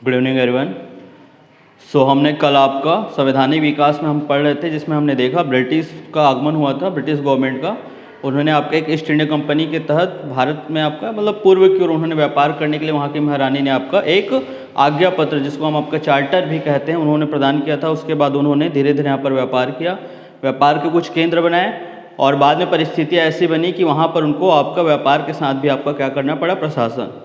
Good evening everyone. हमने कल आपका संवैधानिक विकास में हम पढ़ रहे थे, जिसमें हमने देखा ब्रिटिश का आगमन हुआ था, ब्रिटिश गवर्नमेंट का। उन्होंने आपका एक ईस्ट इंडिया कंपनी के तहत भारत में आपका मतलब पूर्व की ओर उन्होंने व्यापार करने के लिए वहाँ की महारानी ने आपका एक आज्ञा पत्र, जिसको हम आपका चार्टर भी कहते हैं, उन्होंने प्रदान किया था। उसके बाद उन्होंने धीरे धीरे यहाँ पर व्यापार किया, व्यापार के कुछ केंद्र बनाए और बाद में परिस्थितियाँ ऐसी बनी कि वहाँ पर उनको आपका व्यापार के साथ भी आपका क्या करना पड़ा, प्रशासन।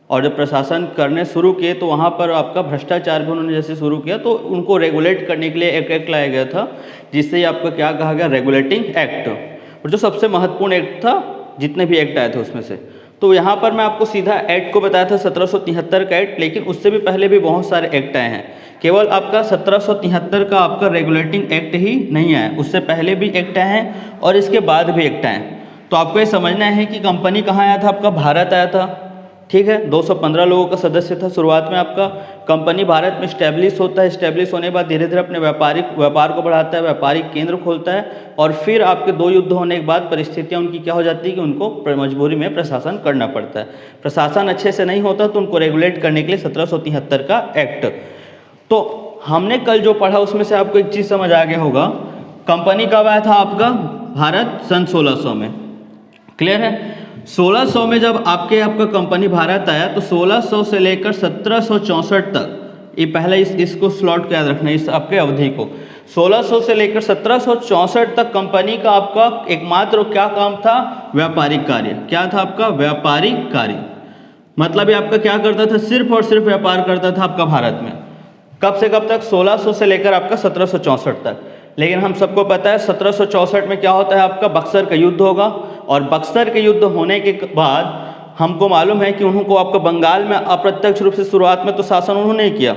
और जब प्रशासन करने शुरू किए तो वहाँ पर आपका भ्रष्टाचार भी उन्होंने जैसे शुरू किया, तो उनको रेगुलेट करने के लिए एक एक्ट लाया गया था, जिससे आपका क्या कहा गया, रेगुलेटिंग एक्ट। और जो सबसे महत्वपूर्ण एक्ट था जितने भी एक्ट आए थे उसमें से, तो यहाँ पर मैं आपको सीधा एक्ट को बताया था 1773 का एक्ट, लेकिन उससे भी पहले भी बहुत सारे एक्ट आए हैं। केवल आपका 1773 का आपका रेगुलेटिंग एक्ट ही नहीं आया, उससे पहले भी एक्ट आए हैं और इसके बाद भी एक्ट आए हैं। तो आपको ये समझना है कि कंपनी कहाँ आया था, आपका भारत आया था, ठीक है। 215 लोगों का सदस्य था शुरुआत में। आपका कंपनी भारत में स्टैब्लिश होता है, स्टैब्लिश होने के बाद धीरे धीरे अपने व्यापार को बढ़ाता है, व्यापारिक केंद्र खोलता है, और फिर आपके 2 युद्ध होने के बाद परिस्थितियां उनकी क्या हो जाती है कि उनको मजबूरी में प्रशासन करना पड़ता है। प्रशासन अच्छे से नहीं होता तो उनको रेगुलेट करने के लिए 1773 का एक्ट। तो हमने कल जो पढ़ा उसमें से आपको एक चीज़ समझ आ गया होगा, कंपनी कब आया था आपका भारत, सन 1600 में। क्लियर है। 1600 में जब आपका कंपनी भारत आया तो 1600 से लेकर 1764 तक, ये पहले इसको स्लॉट को याद रखना, इस आपके अवधि को। 1600 से लेकर 1764 तक कंपनी का आपका एकमात्र क्या काम था, व्यापारिक कार्य। क्या था आपका, व्यापारिक कार्य। मतलब ये आपका क्या करता था, सिर्फ और सिर्फ व्यापार करता था आपका भारत में। कब से कब तक, 1600 से लेकर आपका 1764 तक। लेकिन हम सबको पता है 1764 में क्या होता है, आपका बक्सर का युद्ध होगा, और बक्सर के युद्ध होने के बाद हमको मालूम है कि उनको आपका बंगाल में अप्रत्यक्ष रूप से शुरुआत में तो शासन उन्होंने किया,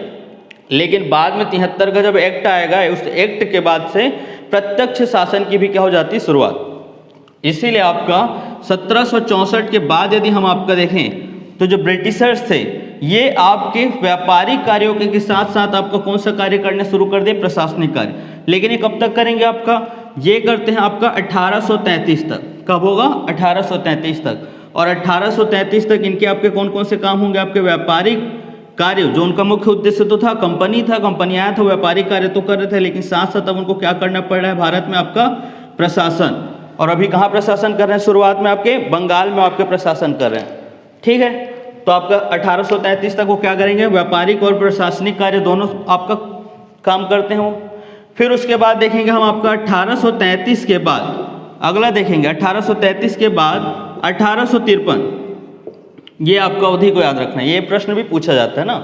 लेकिन बाद में 73 का जब एक्ट आएगा, उस एक्ट के बाद से प्रत्यक्ष शासन की भी क्या हो जाती है, शुरुआत। इसीलिए आपका 1764 के बाद यदि हम आपका देखें तो जो ब्रिटिशर्स थे ये आपके व्यापारिक कार्यों के साथ साथ आपका कौन सा कार्य करने शुरू कर दिए, प्रशासनिक कार्य। लेकिन ये कब तक करेंगे, आपका ये करते हैं आपका 1833 तक। कब होगा, 1833 तक। और 1833 तक इनके आपके कौन कौन से काम होंगे, आपके व्यापारिक कार्य, जो उनका मुख्य उद्देश्य तो था, कंपनी आया था, व्यापारिक कार्य तो कर रहे थे, लेकिन साथ साथ अब उनको क्या करना पड़ रहा है भारत में, आपका प्रशासन। और अभी कहाँ प्रशासन कर रहे हैं, शुरुआत में आपके बंगाल में आपके प्रशासन कर रहे हैं, ठीक है। तो आपका 1833 तक वो क्या करेंगे, व्यापारिक और प्रशासनिक कार्य दोनों आपका काम करते हैं वो। फिर उसके बाद देखेंगे हम आपका 1833 के बाद, अगला देखेंगे 1833 के बाद 1853, ये आपका अवधि को याद रखना है, ये प्रश्न भी पूछा जाता है ना।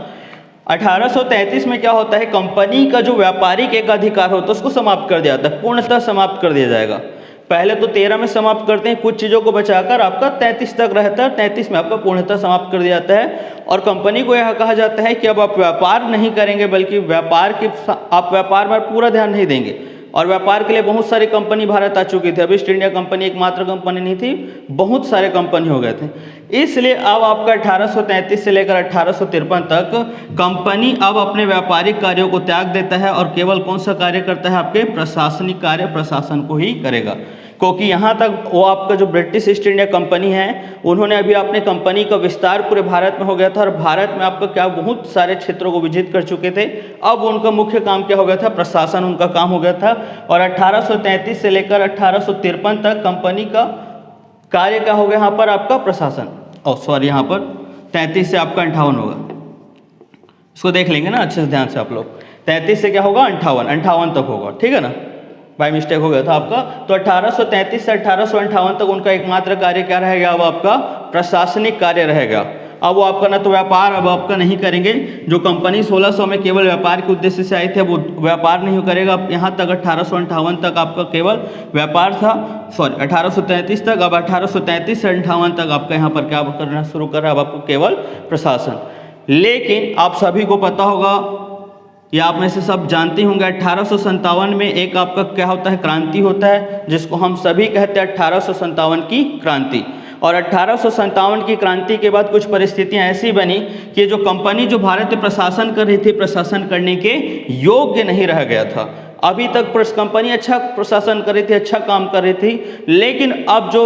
1833 में क्या होता है, कंपनी का जो व्यापारिक एक अधिकार होता है उसको समाप्त कर दिया जाता है, पूर्णतः समाप्त कर दिया जाएगा। पहले तो 13 में समाप्त करते हैं, कुछ चीज़ों को बचाकर आपका 33 तक रहता है, 33 में आपका पूर्णतः समाप्त कर दिया जाता है। और कंपनी को यह कहा जाता है कि अब आप व्यापार नहीं करेंगे, बल्कि आप व्यापार पर पूरा ध्यान नहीं देंगे। और व्यापार के लिए बहुत सारी कंपनी भारत आ चुकी थी, अब ईस्ट इंडिया कंपनी एकमात्र कंपनी नहीं थी, बहुत सारे कंपनी हो गए थे। इसलिए अब आपका 1833 से लेकर 1853 तक कंपनी अब अपने व्यापारिक कार्यों को त्याग देता है और केवल कौन सा कार्य करता है, आपके प्रशासनिक कार्य, प्रशासन को ही करेगा। क्योंकि यहाँ तक वो आपका जो ब्रिटिश ईस्ट इंडिया कंपनी है, उन्होंने अभी अपने कंपनी का विस्तार पूरे भारत में हो गया था, और भारत में आपका क्या बहुत सारे क्षेत्रों को विजित कर चुके थे। अब उनका मुख्य काम क्या हो गया था, प्रशासन उनका काम हो गया था। और 1833 से लेकर 1853 तक कंपनी का कार्य क्या हो गया, यहाँ पर आपका प्रशासन। यहाँ पर 33 से आपका 58 होगा, इसको देख लेंगे ना अच्छे से ध्यान से आप लोग। 33 से क्या होगा, 58 तक होगा, ठीक है ना, बाय मिस्टेक हो गया था आपका। तो 1833 से 1858 तक उनका एकमात्र कार्य क्या रहेगा, अब आपका प्रशासनिक कार्य रहेगा। अब वो आपका ना तो व्यापार अब आपका नहीं करेंगे, जो कंपनी 1600 में केवल व्यापार के उद्देश्य से आई थे वो व्यापार नहीं करेगा। अब यहाँ तक 1858 तक आपका केवल व्यापार था, 1833 तक। अब 1833 से 58 तक आपका यहाँ पर क्या करना शुरू कर रहा है, अब आपको केवल प्रशासन। लेकिन आप सभी को पता होगा, या आप में से सब जानते होंगे, 1857 में एक आपका क्या होता है, क्रांति होता है, जिसको हम सभी कहते हैं 1857 की क्रांति। और 1857 की क्रांति के बाद कुछ परिस्थितियां ऐसी बनी कि जो कंपनी जो भारत में प्रशासन कर रही थी, प्रशासन करने के योग्य नहीं रह गया था। अभी तक कंपनी अच्छा प्रशासन कर रही थी, अच्छा काम कर रही थी, लेकिन अब जो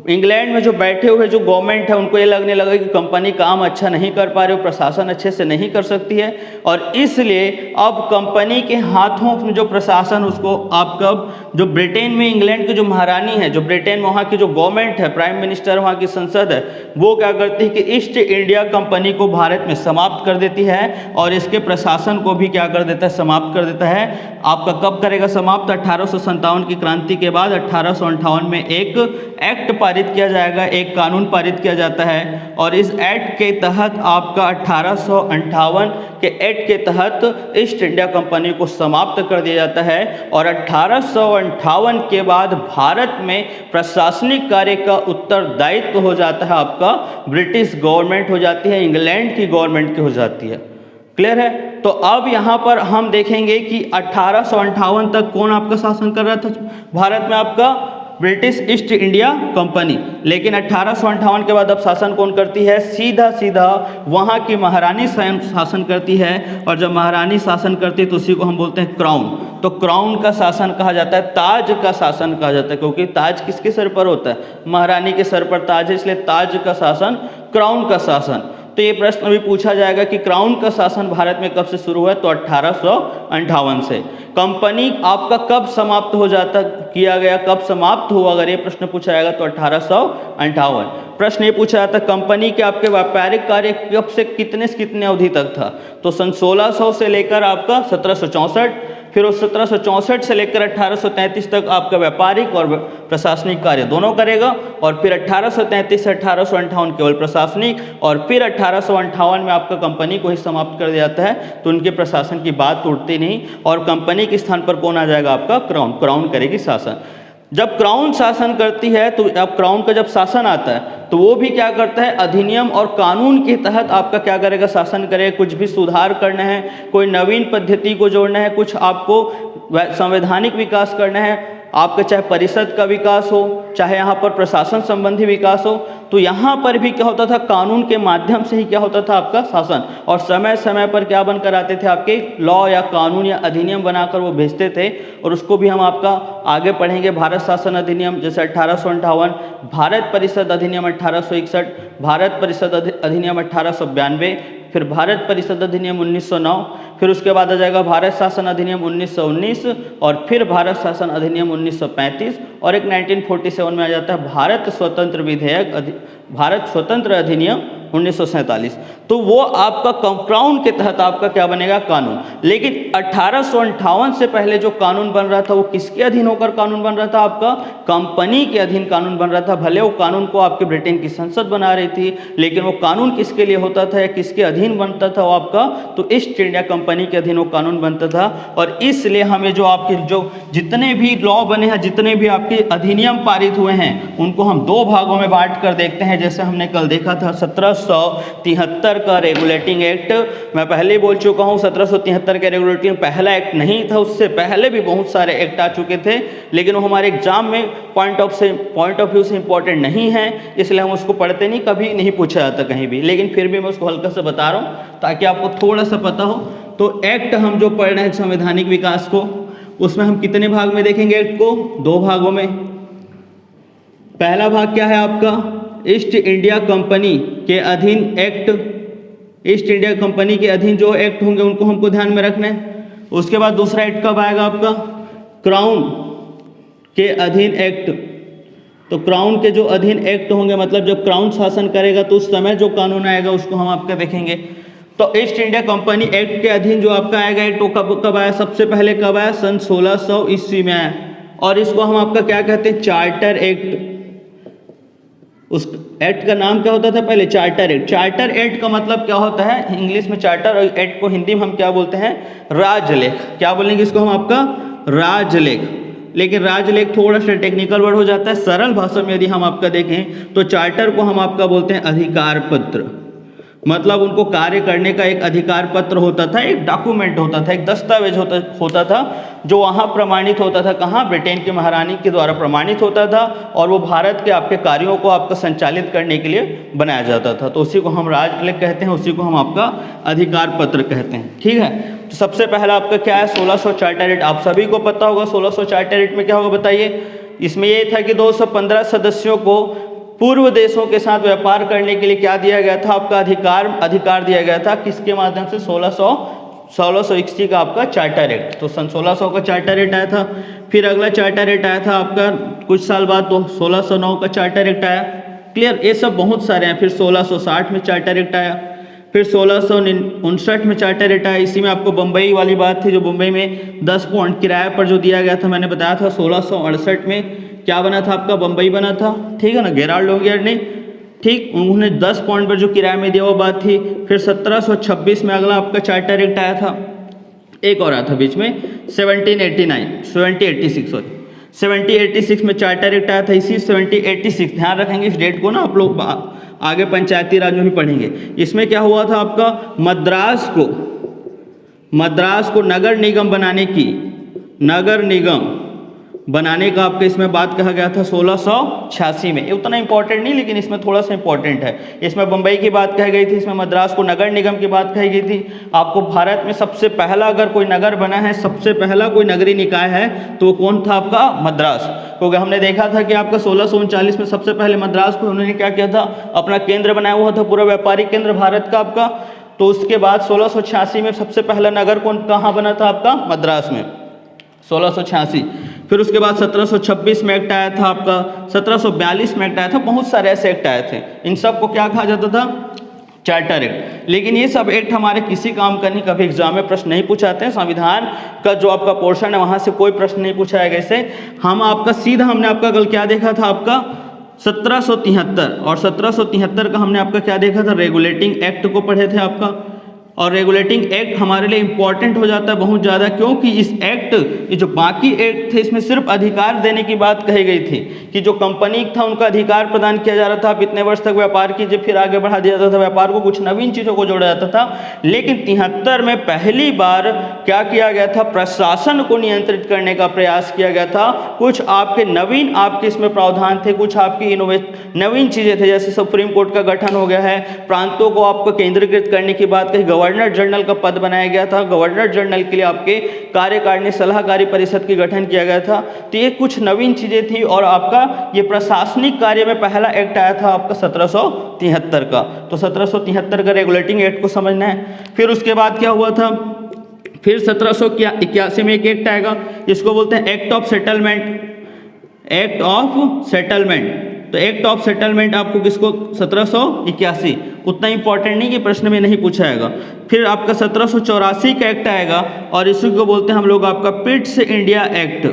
इंग्लैंड में जो बैठे हुए जो गवर्नमेंट है उनको ये लगने लगा कि कंपनी काम अच्छा नहीं कर पा रही हो, प्रशासन अच्छे से नहीं कर सकती है, और इसलिए अब कंपनी के हाथों में जो प्रशासन उसको आपका जो ब्रिटेन में इंग्लैंड की जो महारानी है, जो ब्रिटेन में वहाँ की जो गवर्नमेंट है, प्राइम मिनिस्टर, वहाँ की संसद है, वो क्या करती है कि ईस्ट इंडिया कंपनी को भारत में समाप्त कर देती है और इसके प्रशासन को भी क्या कर देता है, समाप्त कर देता है। आपका कब करेगा समाप्त? 1857 की क्रांति के बाद 1858 में एक एक्ट पारित किया जाएगा, एक कानून पारित किया जाता है, और इस एक्ट के तहत आपका 1858 के एक्ट के तहत ईस्ट इंडिया कंपनी को समाप्त कर दिया जाता है। और 1858 के बाद भारत में प्रशासनिक कार्य का उत्तरदायित्व हो जाता है आपका ब्रिटिश गवर्नमेंट हो जाती है, इंग्लैंड की गवर्नमेंट की हो जाती है। क्लियर है? तो अब यहाँ पर हम देखेंगे कि 1858 तक कौन आपका शासन कर रहा था भारत में? आपका ब्रिटिश ईस्ट इंडिया कंपनी। लेकिन 1858 के बाद अब शासन कौन करती है? सीधा सीधा वहाँ की महारानी स्वयं शासन करती है, और जब महारानी शासन करती है तो उसी को हम बोलते हैं क्राउन। तो क्राउन का शासन कहा जाता है, ताज का शासन कहा जाता है, क्योंकि ताज किसके सर पर होता है? महारानी के सर पर ताज है, इसलिए ताज का शासन, क्राउन का शासन। तो ये प्रश्न भी पूछा जाएगा कि क्राउन का शासन भारत में कब से शुरू हुआ? तो 1858 से। कंपनी आपका कब समाप्त हो जाता किया गया, कब समाप्त हुआ? अगर ये प्रश्न पूछा जाएगा तो 1858। प्रश्न ये पूछा जाता कंपनी के आपके व्यापारिक कार्य कब से कितने अवधि तक था? तो सन 1600 से लेकर आपका 1764, फिर उस 1764 से लेकर 1833 तक आपका व्यापारिक और प्रशासनिक कार्य दोनों करेगा, और फिर 1833 से 1858 केवल प्रशासनिक, और फिर 1858 में आपका कंपनी को ही समाप्त कर दिया जाता है। तो उनके प्रशासन की बात उठती नहीं, और कंपनी के स्थान पर कौन आ जाएगा? आपका क्राउन। क्राउन करेगी शासन। जब क्राउन शासन करती है तो अब क्राउन का जब शासन आता है तो वो भी क्या करता है? अधिनियम और कानून के तहत आपका क्या करेगा? शासन करेगा। कुछ भी सुधार करना है, कोई नवीन पद्धति को जोड़ना है, कुछ आपको संवैधानिक विकास करना है, आपका चाहे परिषद का विकास हो, चाहे यहाँ पर प्रशासन संबंधी विकास हो, तो यहाँ पर भी क्या होता था? कानून के माध्यम से ही क्या होता था? आपका शासन। और समय समय पर क्या बनकर आते थे? आपके लॉ या कानून या अधिनियम बनाकर वो भेजते थे, और उसको भी हम आपका आगे पढ़ेंगे। भारत शासन अधिनियम जैसे 1858, भारत परिषद अधिनियम 1861, भारत परिषद अधिनियम 1892, फिर भारत परिषद अधिनियम 1909, फिर उसके बाद आ जाएगा भारत शासन अधिनियम 1919, और फिर भारत शासन अधिनियम 1935, और एक 1947 में आ जाता है भारत स्वतंत्र विधेयक, भारत स्वतंत्र अधिनियम 1947। तो वो आपका क्राउन के तहत आपका क्या बनेगा? कानून। लेकिन 1858 से पहले जो कानून बन रहा था वो किसके अधीन होकर कानून बन रहा था? आपका कंपनी के अधीन कानून बन रहा था। भले वो कानून को आपके ब्रिटेन की संसद बना रही थी, लेकिन वो कानून किसके लिए होता था या किसके अधीन बनता था? वो आपका तो ईस्ट इंडिया कंपनी के अधीन वो कानून बनता था। और इसलिए हमें जो आपके जो जितने भी लॉ बने हैं, जितने भी आपके अधिनियम पारित हुए हैं, उनको हम दो भागों में बांट कर देखते हैं। जैसे हमने कल देखा था 1773 का रेगुलेटिंग एक्ट। मैं पहले ही बोल चुका हूँ 1773 का रेगुलेटिंग पहला एक्ट नहीं था, उससे पहले भी बहुत सारे एक्ट आ चुके थे, लेकिन वो हमारे एग्जाम में पॉइंट ऑफ व्यू से इंपॉर्टेंट नहीं है, इसलिए हम उसको पढ़ते नहीं, कभी नहीं पूछा जाता कहीं भी। लेकिन फिर भी मैं उसको हल्का से बता रहा हूँ ताकि आपको थोड़ा सा पता हो। तो एक्ट हम जो पढ़ रहे हैं संवैधानिक विकास को, उसमें हम कितने भाग में देखेंगे एक्ट को? दो भागों में। पहला भाग क्या है आपका? ईस्ट इंडिया कंपनी के अधीन एक्ट। ईस्ट इंडिया कंपनी के अधीन जो एक्ट होंगे उनको हमको ध्यान में रखना है। उसके बाद दूसरा एक्ट कब आएगा आपका? क्राउन के अधीन एक्ट। तो क्राउन के जो अधीन एक्ट होंगे, मतलब जब क्राउन शासन करेगा तो उस समय जो कानून आएगा उसको हम आपका देखेंगे। तो ईस्ट इंडिया कंपनी एक्ट के अधीन जो आपका आएगा एक्ट, वो कब आया? सबसे पहले कब आया? सन 1600 ईस्वी में आया, और इसको हम आपका क्या कहते हैं? Charter act. उस एक्ट का नाम क्या होता था पहले? Charter act. चार्टर एक्ट का मतलब क्या होता है इंग्लिश में? चार्टर, और एक्ट को हिंदी में हम क्या बोलते हैं? राजलेख। क्या बोलेंगे इसको हम? आपका राजलेख। लेकिन राजलेख थोड़ा सा टेक्निकल वर्ड हो जाता है। सरल भाषा में यदि हम आपका देखें तो चार्टर को हम आपका बोलते हैं अधिकार पत्र। मतलब उनको कार्य करने का एक अधिकार पत्र होता था, एक डॉक्यूमेंट होता था, एक दस्तावेज होता था, जो वहाँ प्रमाणित होता था। कहाँ? ब्रिटेन की महारानी के द्वारा प्रमाणित होता था, और वो भारत के आपके कार्यों को आपका संचालित करने के लिए बनाया जाता था। तो उसी को हम राजलेख कहते हैं, उसी को हम आपका अधिकार पत्र कहते हैं। ठीक है, तो सबसे पहला आपका क्या है? 1600 चार्टर एक्ट। आप सभी को पता होगा 1600 चार्टर एक्ट में क्या होगा बताइए? इसमें ये था कि 215 सदस्यों को पूर्व देशों के साथ व्यापार करने के लिए क्या दिया गया था, आपका अधिकार दिया गया था, किसके माध्यम से, 1681 का आपका चार्टर एक्ट। तो सन 1600 का चार्टर एक्ट आया था। फिर अगला चार्टर एक्ट आया था आपका कुछ साल बाद, तो 1609 का चार्टर एक्ट आया। क्लियर, ये सब बहुत सारे हैं। फिर 1660 में चार्टर एक्ट आया, फिर 1659 में चार्टर एक्ट आया। इसी में आपको बम्बई वाली बात थी, जो मुंबई में 10 पौंड किराए पर जो दिया गया था, मैंने बताया था 1668 में क्या बना था, आपका बम्बई बना था, ठीक है ना, गेराल्ड लोंगियर्ड ने, ठीक, उन्होंने 10 पौंड पर जो किराए में दिया वो बात थी। फिर 1726 में अगला आपका चार्टर एक्ट आया था। एक और आया था बीच में 1786 में चार्टर एक्ट आया था। इसी 1786, ध्यान रखेंगे इस डेट को ना आप लोग, आगे पंचायती राज में भी पढ़ेंगे। इसमें क्या हुआ था, आपका मद्रास को नगर निगम बनाने का आपके इसमें बात कहा गया था 1686 में। ये उतना इंपॉर्टेंट नहीं, लेकिन इसमें थोड़ा सा इंपॉर्टेंट है। इसमें बम्बई की बात कही गई थी, इसमें मद्रास को नगर निगम की बात कही गई थी। आपको भारत में सबसे पहला अगर कोई नगर बना है, सबसे पहला कोई नगरीय निकाय है, तो वो कौन था, आपका मद्रास। क्योंकि हमने देखा था कि आपका 1639 में सबसे पहले मद्रास को उन्होंने क्या किया था, अपना केंद्र बनाया हुआ था, पूरा व्यापारिक केंद्र भारत का आपका। तो उसके बाद 1686 में सबसे पहला नगर कहाँ बना था, आपका मद्रास में, 1686। फिर उसके बाद 1726 में एक्ट आया था आपका, 1742 में एक्ट आया था, बहुत सारे ऐसे एक्ट आए थे। इन सब को क्या कहा जाता था, चार्टर एक्ट। लेकिन ये सब एक्ट हमारे किसी काम का नहीं, कभी एग्जाम में प्रश्न नहीं पूछाते हैं। संविधान का जो आपका पोर्शन है वहाँ से कोई प्रश्न नहीं पूछा है। ऐसे हमने आपका कल क्या देखा था, आपका 1773 और 1773 का हमने आपका क्या देखा था, रेगुलेटिंग एक्ट को पढ़े थे आपका। और रेगुलेटिंग एक्ट हमारे लिए इंपॉर्टेंट हो जाता है बहुत ज़्यादा, क्योंकि इस एक्ट, ये जो बाकी एक्ट थे, इसमें सिर्फ अधिकार देने की बात कही गई थी कि जो कंपनी था उनका अधिकार प्रदान किया जा रहा था, आप इतने वर्ष तक व्यापार कीजिए, फिर आगे बढ़ा दिया जाता था व्यापार को, कुछ नवीन चीज़ों को जोड़ा जाता था। लेकिन 73 में पहली बार क्या किया गया था, प्रशासन को नियंत्रित करने का प्रयास किया गया था। कुछ आपके नवीन आपके इसमें प्रावधान थे, कुछ आपकी नवीन चीज़ें थे, जैसे सुप्रीम कोर्ट का गठन हो गया है, प्रांतों को आपको केंद्रीकृत करने की बात कही, गवर्नर जनरल का पद बनाया गया था, गवर्नर जनरल के लिए आपके कार्यकारिणी सलाहकारी परिषद की गठन किया गया था। तो ये कुछ नवीन चीज़ें थी। और आपका ये प्रशासनिक कार्य में पहला एक्ट आया था आपका 1773 का। तो 1773 का रेगुलेटिंग एक्ट को समझना है। फिर उसके बाद क्या हुआ था, फिर 1781 में एक एक्ट आएगा, इसको बोलते हैं एक्ट ऑफ सेटलमेंट। तो एक्ट ऑफ सेटलमेंट आपको किसको, 1781, उतना इंपॉर्टेंट नहीं कि प्रश्न में नहीं पूछा जाएगा। फिर आपका 1784 का एक्ट आएगा, और इसी को बोलते हैं हम लोग आपका पिट्स इंडिया एक्ट।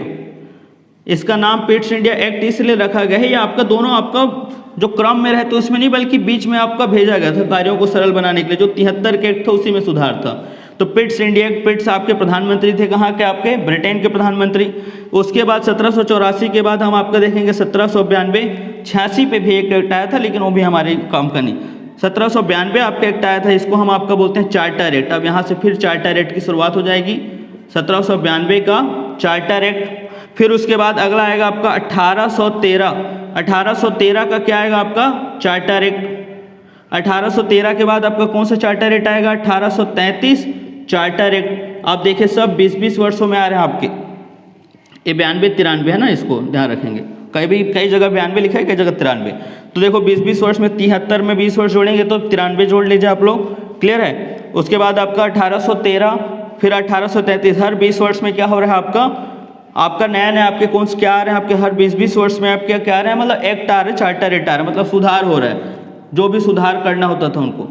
इसका नाम पिट्स इंडिया एक्ट इसलिए रखा गया है, ये आपका दोनों आपका जो क्रम में रहते उसमें नहीं, बल्कि बीच में आपका भेजा गया था कार्यों को सरल बनाने के लिए। जो 73 के एक्ट था उसी में सुधार था। तो पिट्स इंडिया एक्ट, पिट्स आपके प्रधानमंत्री थे, कहाँ के, आपके ब्रिटेन के प्रधानमंत्री। उसके बाद 1784 के बाद हम आपका देखेंगे 1792, 86 पे भी एक एक्ट आया था, लेकिन वो भी हमारे काम का नहीं। 1792 आपका एक्ट आया था, इसको हम आपका बोलते हैं चार्टर एक्ट। अब यहाँ से फिर चार्टर एक्ट की शुरुआत हो जाएगी, 1792 का चार्टर एक्ट। फिर उसके बाद अगला आएगा आपका 1813 का क्या आएगा, आपका चार्टर एक्ट। 1813 के बाद आपका कौन सा चार्टर एक्ट आएगा, 1833 चार्टर एक्ट। आप देखिए सब 20-20 वर्षों में आ रहे हैं आपके। ये 92-93 है ना, इसको ध्यान रखेंगे। कई जगह 92 लिखा है, कई जगह 93। तो देखो 20-20 वर्ष में 73 में 20 वर्ष जोड़ेंगे तो 93 जोड़ लीजिए आप लोग, क्लियर है। उसके बाद आपका 1813, फिर 1833, हर 20 वर्ष में क्या हो रहा है आपका नया आपके कौन से क्या आ रहे हैं आपके, हर 20-20 वर्ष में आपके क्या आ रहे हैं, मतलब एक्ट आ रहे हैं, चार्टर एक्ट आ रहे हैं, मतलब सुधार हो रहा है। जो भी सुधार करना होता था उनको,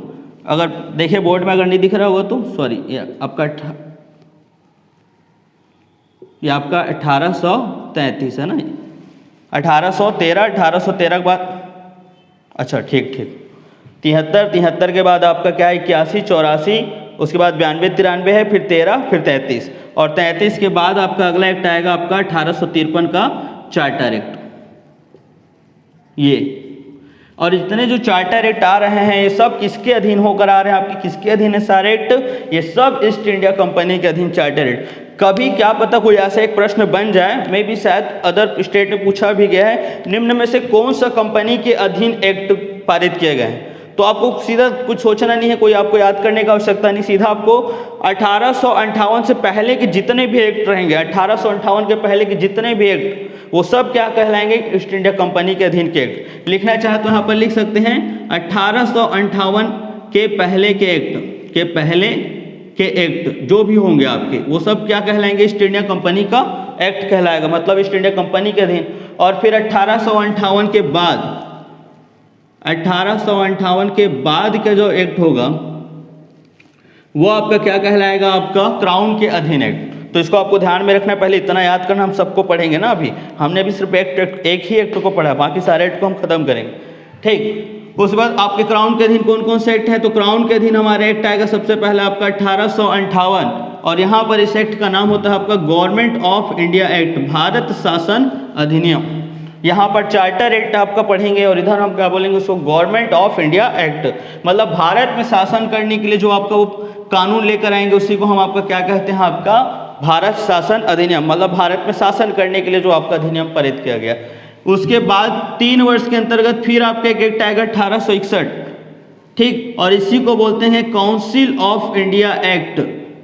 अगर देखिए बोर्ड में अगर नहीं दिख रहा होगा तो सॉरी, ये आपका 1833 है ना, 1813 के बाद, अच्छा ठीक 73 के बाद आपका क्या है, 81, 84, उसके बाद 92, 93 है, फिर 13, फिर 33, और 33 के बाद आपका अगला एक्ट आएगा आपका 1853 का चार्टर एक्ट। ये और जितने जो चार्टर एक्ट आ रहे हैं ये सब किसके अधीन होकर आ रहे हैं आपके, किसके अधीन है सारे एक्ट, ये सब ईस्ट इंडिया कंपनी के अधीन चार्टर एक्ट। कभी क्या पता कोई ऐसा एक प्रश्न बन जाए, मे भी शायद अदर स्टेट में पूछा भी गया है, निम्न में से कौन सा कंपनी के अधीन एक्ट पारित किए गए हैं। तो आपको सीधा कुछ सोचना नहीं है, कोई आपको याद करने की आवश्यकता नहीं, सीधा आपको 1858 से पहले के जितने भी एक्ट रहेंगे, 1858 के पहले के जितने भी एक्ट, वो सब क्या कहलाएंगे, ईस्ट इंडिया कंपनी के अधीन के एक्ट। लिखना चाहे तो यहाँ पर लिख सकते हैं 1858 के पहले के एक्ट, के पहले के एक्ट जो भी होंगे आपके, वो सब क्या कहलाएंगे, ईस्ट इंडिया कंपनी का एक्ट कहलाएगा, मतलब ईस्ट इंडिया कंपनी के अधीन। और फिर 1858 के बाद, 1858 के बाद का जो एक्ट होगा वो आपका क्या कहलाएगा, आपका क्राउन के अधीन एक्ट। तो इसको आपको ध्यान में रखना है, पहले इतना याद करना, हम सबको पढ़ेंगे ना, अभी हमने भी सिर्फ एक ही एक्ट को पढ़ा, बाकी सारे एक्ट को हम खत्म करेंगे, ठीक। उसके बाद आपके क्राउन के अधीन कौन कौन से एक्ट है, तो क्राउन के अधीन हमारा एक्ट आएगा सबसे पहले आपका 1858, और यहाँ पर इस एक्ट का नाम होता है आपका government of India act, Bharat शासन अधिनियम। यहाँ पर चार्टर एक्ट आपका पढ़ेंगे और इधर हम क्या बोलेंगे उसको, गवर्नमेंट ऑफ इंडिया एक्ट, मतलब भारत में शासन करने के लिए जो आपका वो कानून लेकर आएंगे उसी को हम आपका क्या कहते हैं, आपका भारत शासन अधिनियम, मतलब भारत में शासन करने के लिए जो आपका अधिनियम पारित किया गया। उसके बाद 3 वर्ष के अंतर्गत फिर आपका एक एक्ट आएगा 1861, ठीक, और इसी को बोलते हैं काउंसिल ऑफ इंडिया एक्ट।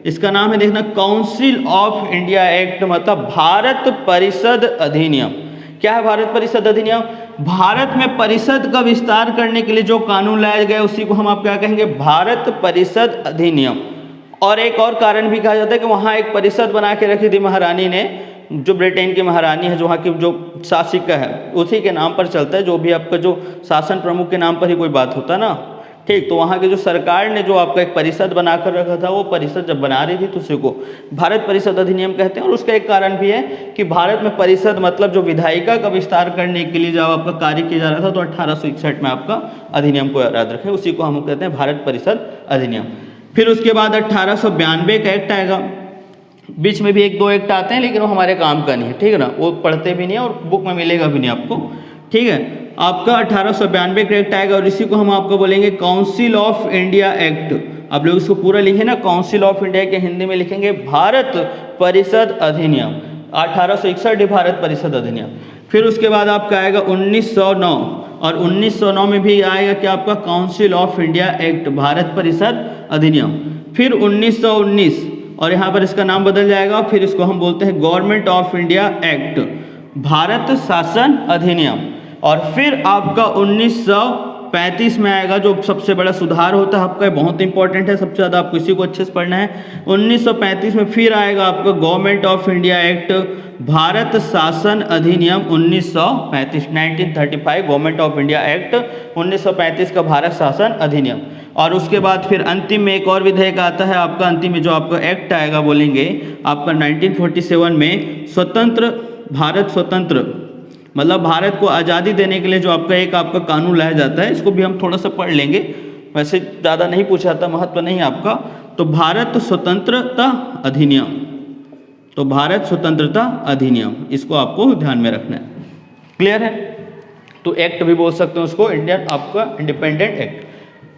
इसका नाम है, देखना, काउंसिल ऑफ इंडिया एक्ट, मतलब भारत परिषद अधिनियम। क्या है भारत परिषद अधिनियम, भारत में परिषद का विस्तार करने के लिए जो कानून लाया गया उसी को हम आप क्या कहेंगे, भारत परिषद अधिनियम। और एक और कारण भी कहा जाता है कि वहाँ एक परिषद बना के रखी थी महारानी ने, जो ब्रिटेन की महारानी है, जो वहाँ की जो शासिका है, उसी के नाम पर चलता है, जो भी आपका जो शासन प्रमुख के नाम पर ही कोई बात होता है ना, ठीक। तो वहाँ की जो सरकार ने जो आपका एक परिषद बनाकर रखा था, वो परिषद जब बना रही थी तो उसी को भारत परिषद अधिनियम कहते हैं। और उसका एक कारण भी है कि भारत में परिषद मतलब जो विधायिका का विस्तार करने के लिए जब आपका कार्य किया जा रहा था, तो 1861 में आपका अधिनियम को याद रखें, उसी को हम कहते हैं भारत परिषद अधिनियम। फिर उसके बाद 1892 का एक्ट आएगा, बीच में भी 1-2 एक्ट आते हैं लेकिन वो हमारे काम का नहीं है, ठीक है ना, वो पढ़ते भी नहीं है और बुक में मिलेगा भी नहीं आपको, ठीक है। आपका 1892 का एक्ट आएगा और इसी को हम आपको बोलेंगे काउंसिल ऑफ इंडिया एक्ट। आप लोग इसको पूरा लिखे ना, काउंसिल ऑफ इंडिया के हिंदी में लिखेंगे भारत परिषद अधिनियम, 1861 भारत परिषद अधिनियम। फिर उसके बाद आपका आएगा 1909, और 1909 में भी आएगा कि आपका council of India act, Bharat परिषद अधिनियम। फिर 1919, और यहाँ पर इसका नाम बदल जाएगा, फिर इसको हम बोलते हैं government of India act, Bharat शासन अधिनियम। और फिर आपका 1935 में आएगा जो सबसे बड़ा सुधार होता है आपका, बहुत इंपॉर्टेंट है, सबसे ज़्यादा आपको इसी को अच्छे से पढ़ना है। 1935 में फिर आएगा आपका government of India act, Bharat शासन अधिनियम 1935, 1935 गवर्नमेंट ऑफ इंडिया एक्ट, 1935 का भारत शासन अधिनियम। और उसके बाद फिर अंतिम में एक और विधेयक आता है आपका, अंतिम में जो आपका एक्ट आएगा बोलेंगे आपका 1947 में स्वतंत्र भारत, स्वतंत्र मतलब भारत को आज़ादी देने के लिए जो आपका एक आपका कानून लाया जाता है, इसको भी हम थोड़ा सा पढ़ लेंगे, वैसे ज़्यादा नहीं पूछा था, महत्व नहीं है आपका। तो भारत स्वतंत्रता अधिनियम, तो भारत स्वतंत्रता अधिनियम, इसको आपको ध्यान में रखना है, क्लियर है। तो एक्ट भी बोल सकते हैं उसको, इंडियन आपका इंडिपेंडेंट एक्ट।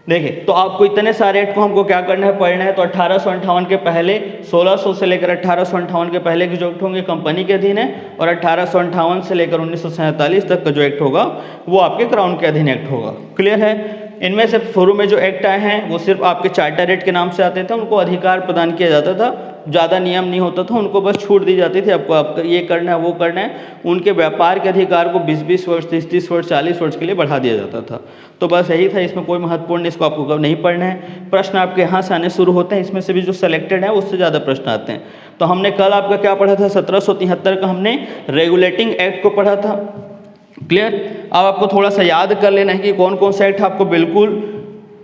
देखिए, तो आपको इतने सारे एक्ट को हमको क्या करना है, पढ़ना है। तो 1858 के पहले, 1600 से लेकर 1858 के पहले के जो एक्ट होंगे कंपनी के अधीन है, और 1858 से लेकर 1947 तक का जो एक्ट होगा वो आपके क्राउन के अधीन एक्ट होगा, क्लियर है। इनमें से शुरू में जो एक्ट आए हैं वो सिर्फ आपके चार्टर एक्ट के नाम से आते थे, उनको अधिकार प्रदान किया जाता था, ज़्यादा नियम नहीं होता था, उनको बस छूट दी जाती थी, आपको आपका ये करना है वो करना है। उनके व्यापार के अधिकार को 20-20 वर्ष, 30-30 वर्ष, 40 वर्ष के लिए बढ़ा दिया जाता था। तो बस यही था, इसमें कोई महत्वपूर्ण, इसको आपको कब नहीं पढ़ना है। प्रश्न आपके यहाँ से आने शुरू होते हैं, इसमें से भी जो सेलेक्टेड है उससे ज़्यादा प्रश्न आते हैं। तो हमने कल आपका क्या पढ़ा था, 1773 का हमने रेगुलेटिंग एक्ट को पढ़ा था, क्लियर। अब आपको थोड़ा सा याद कर लेना है कि कौन कौन सा एक्ट आपको बिल्कुल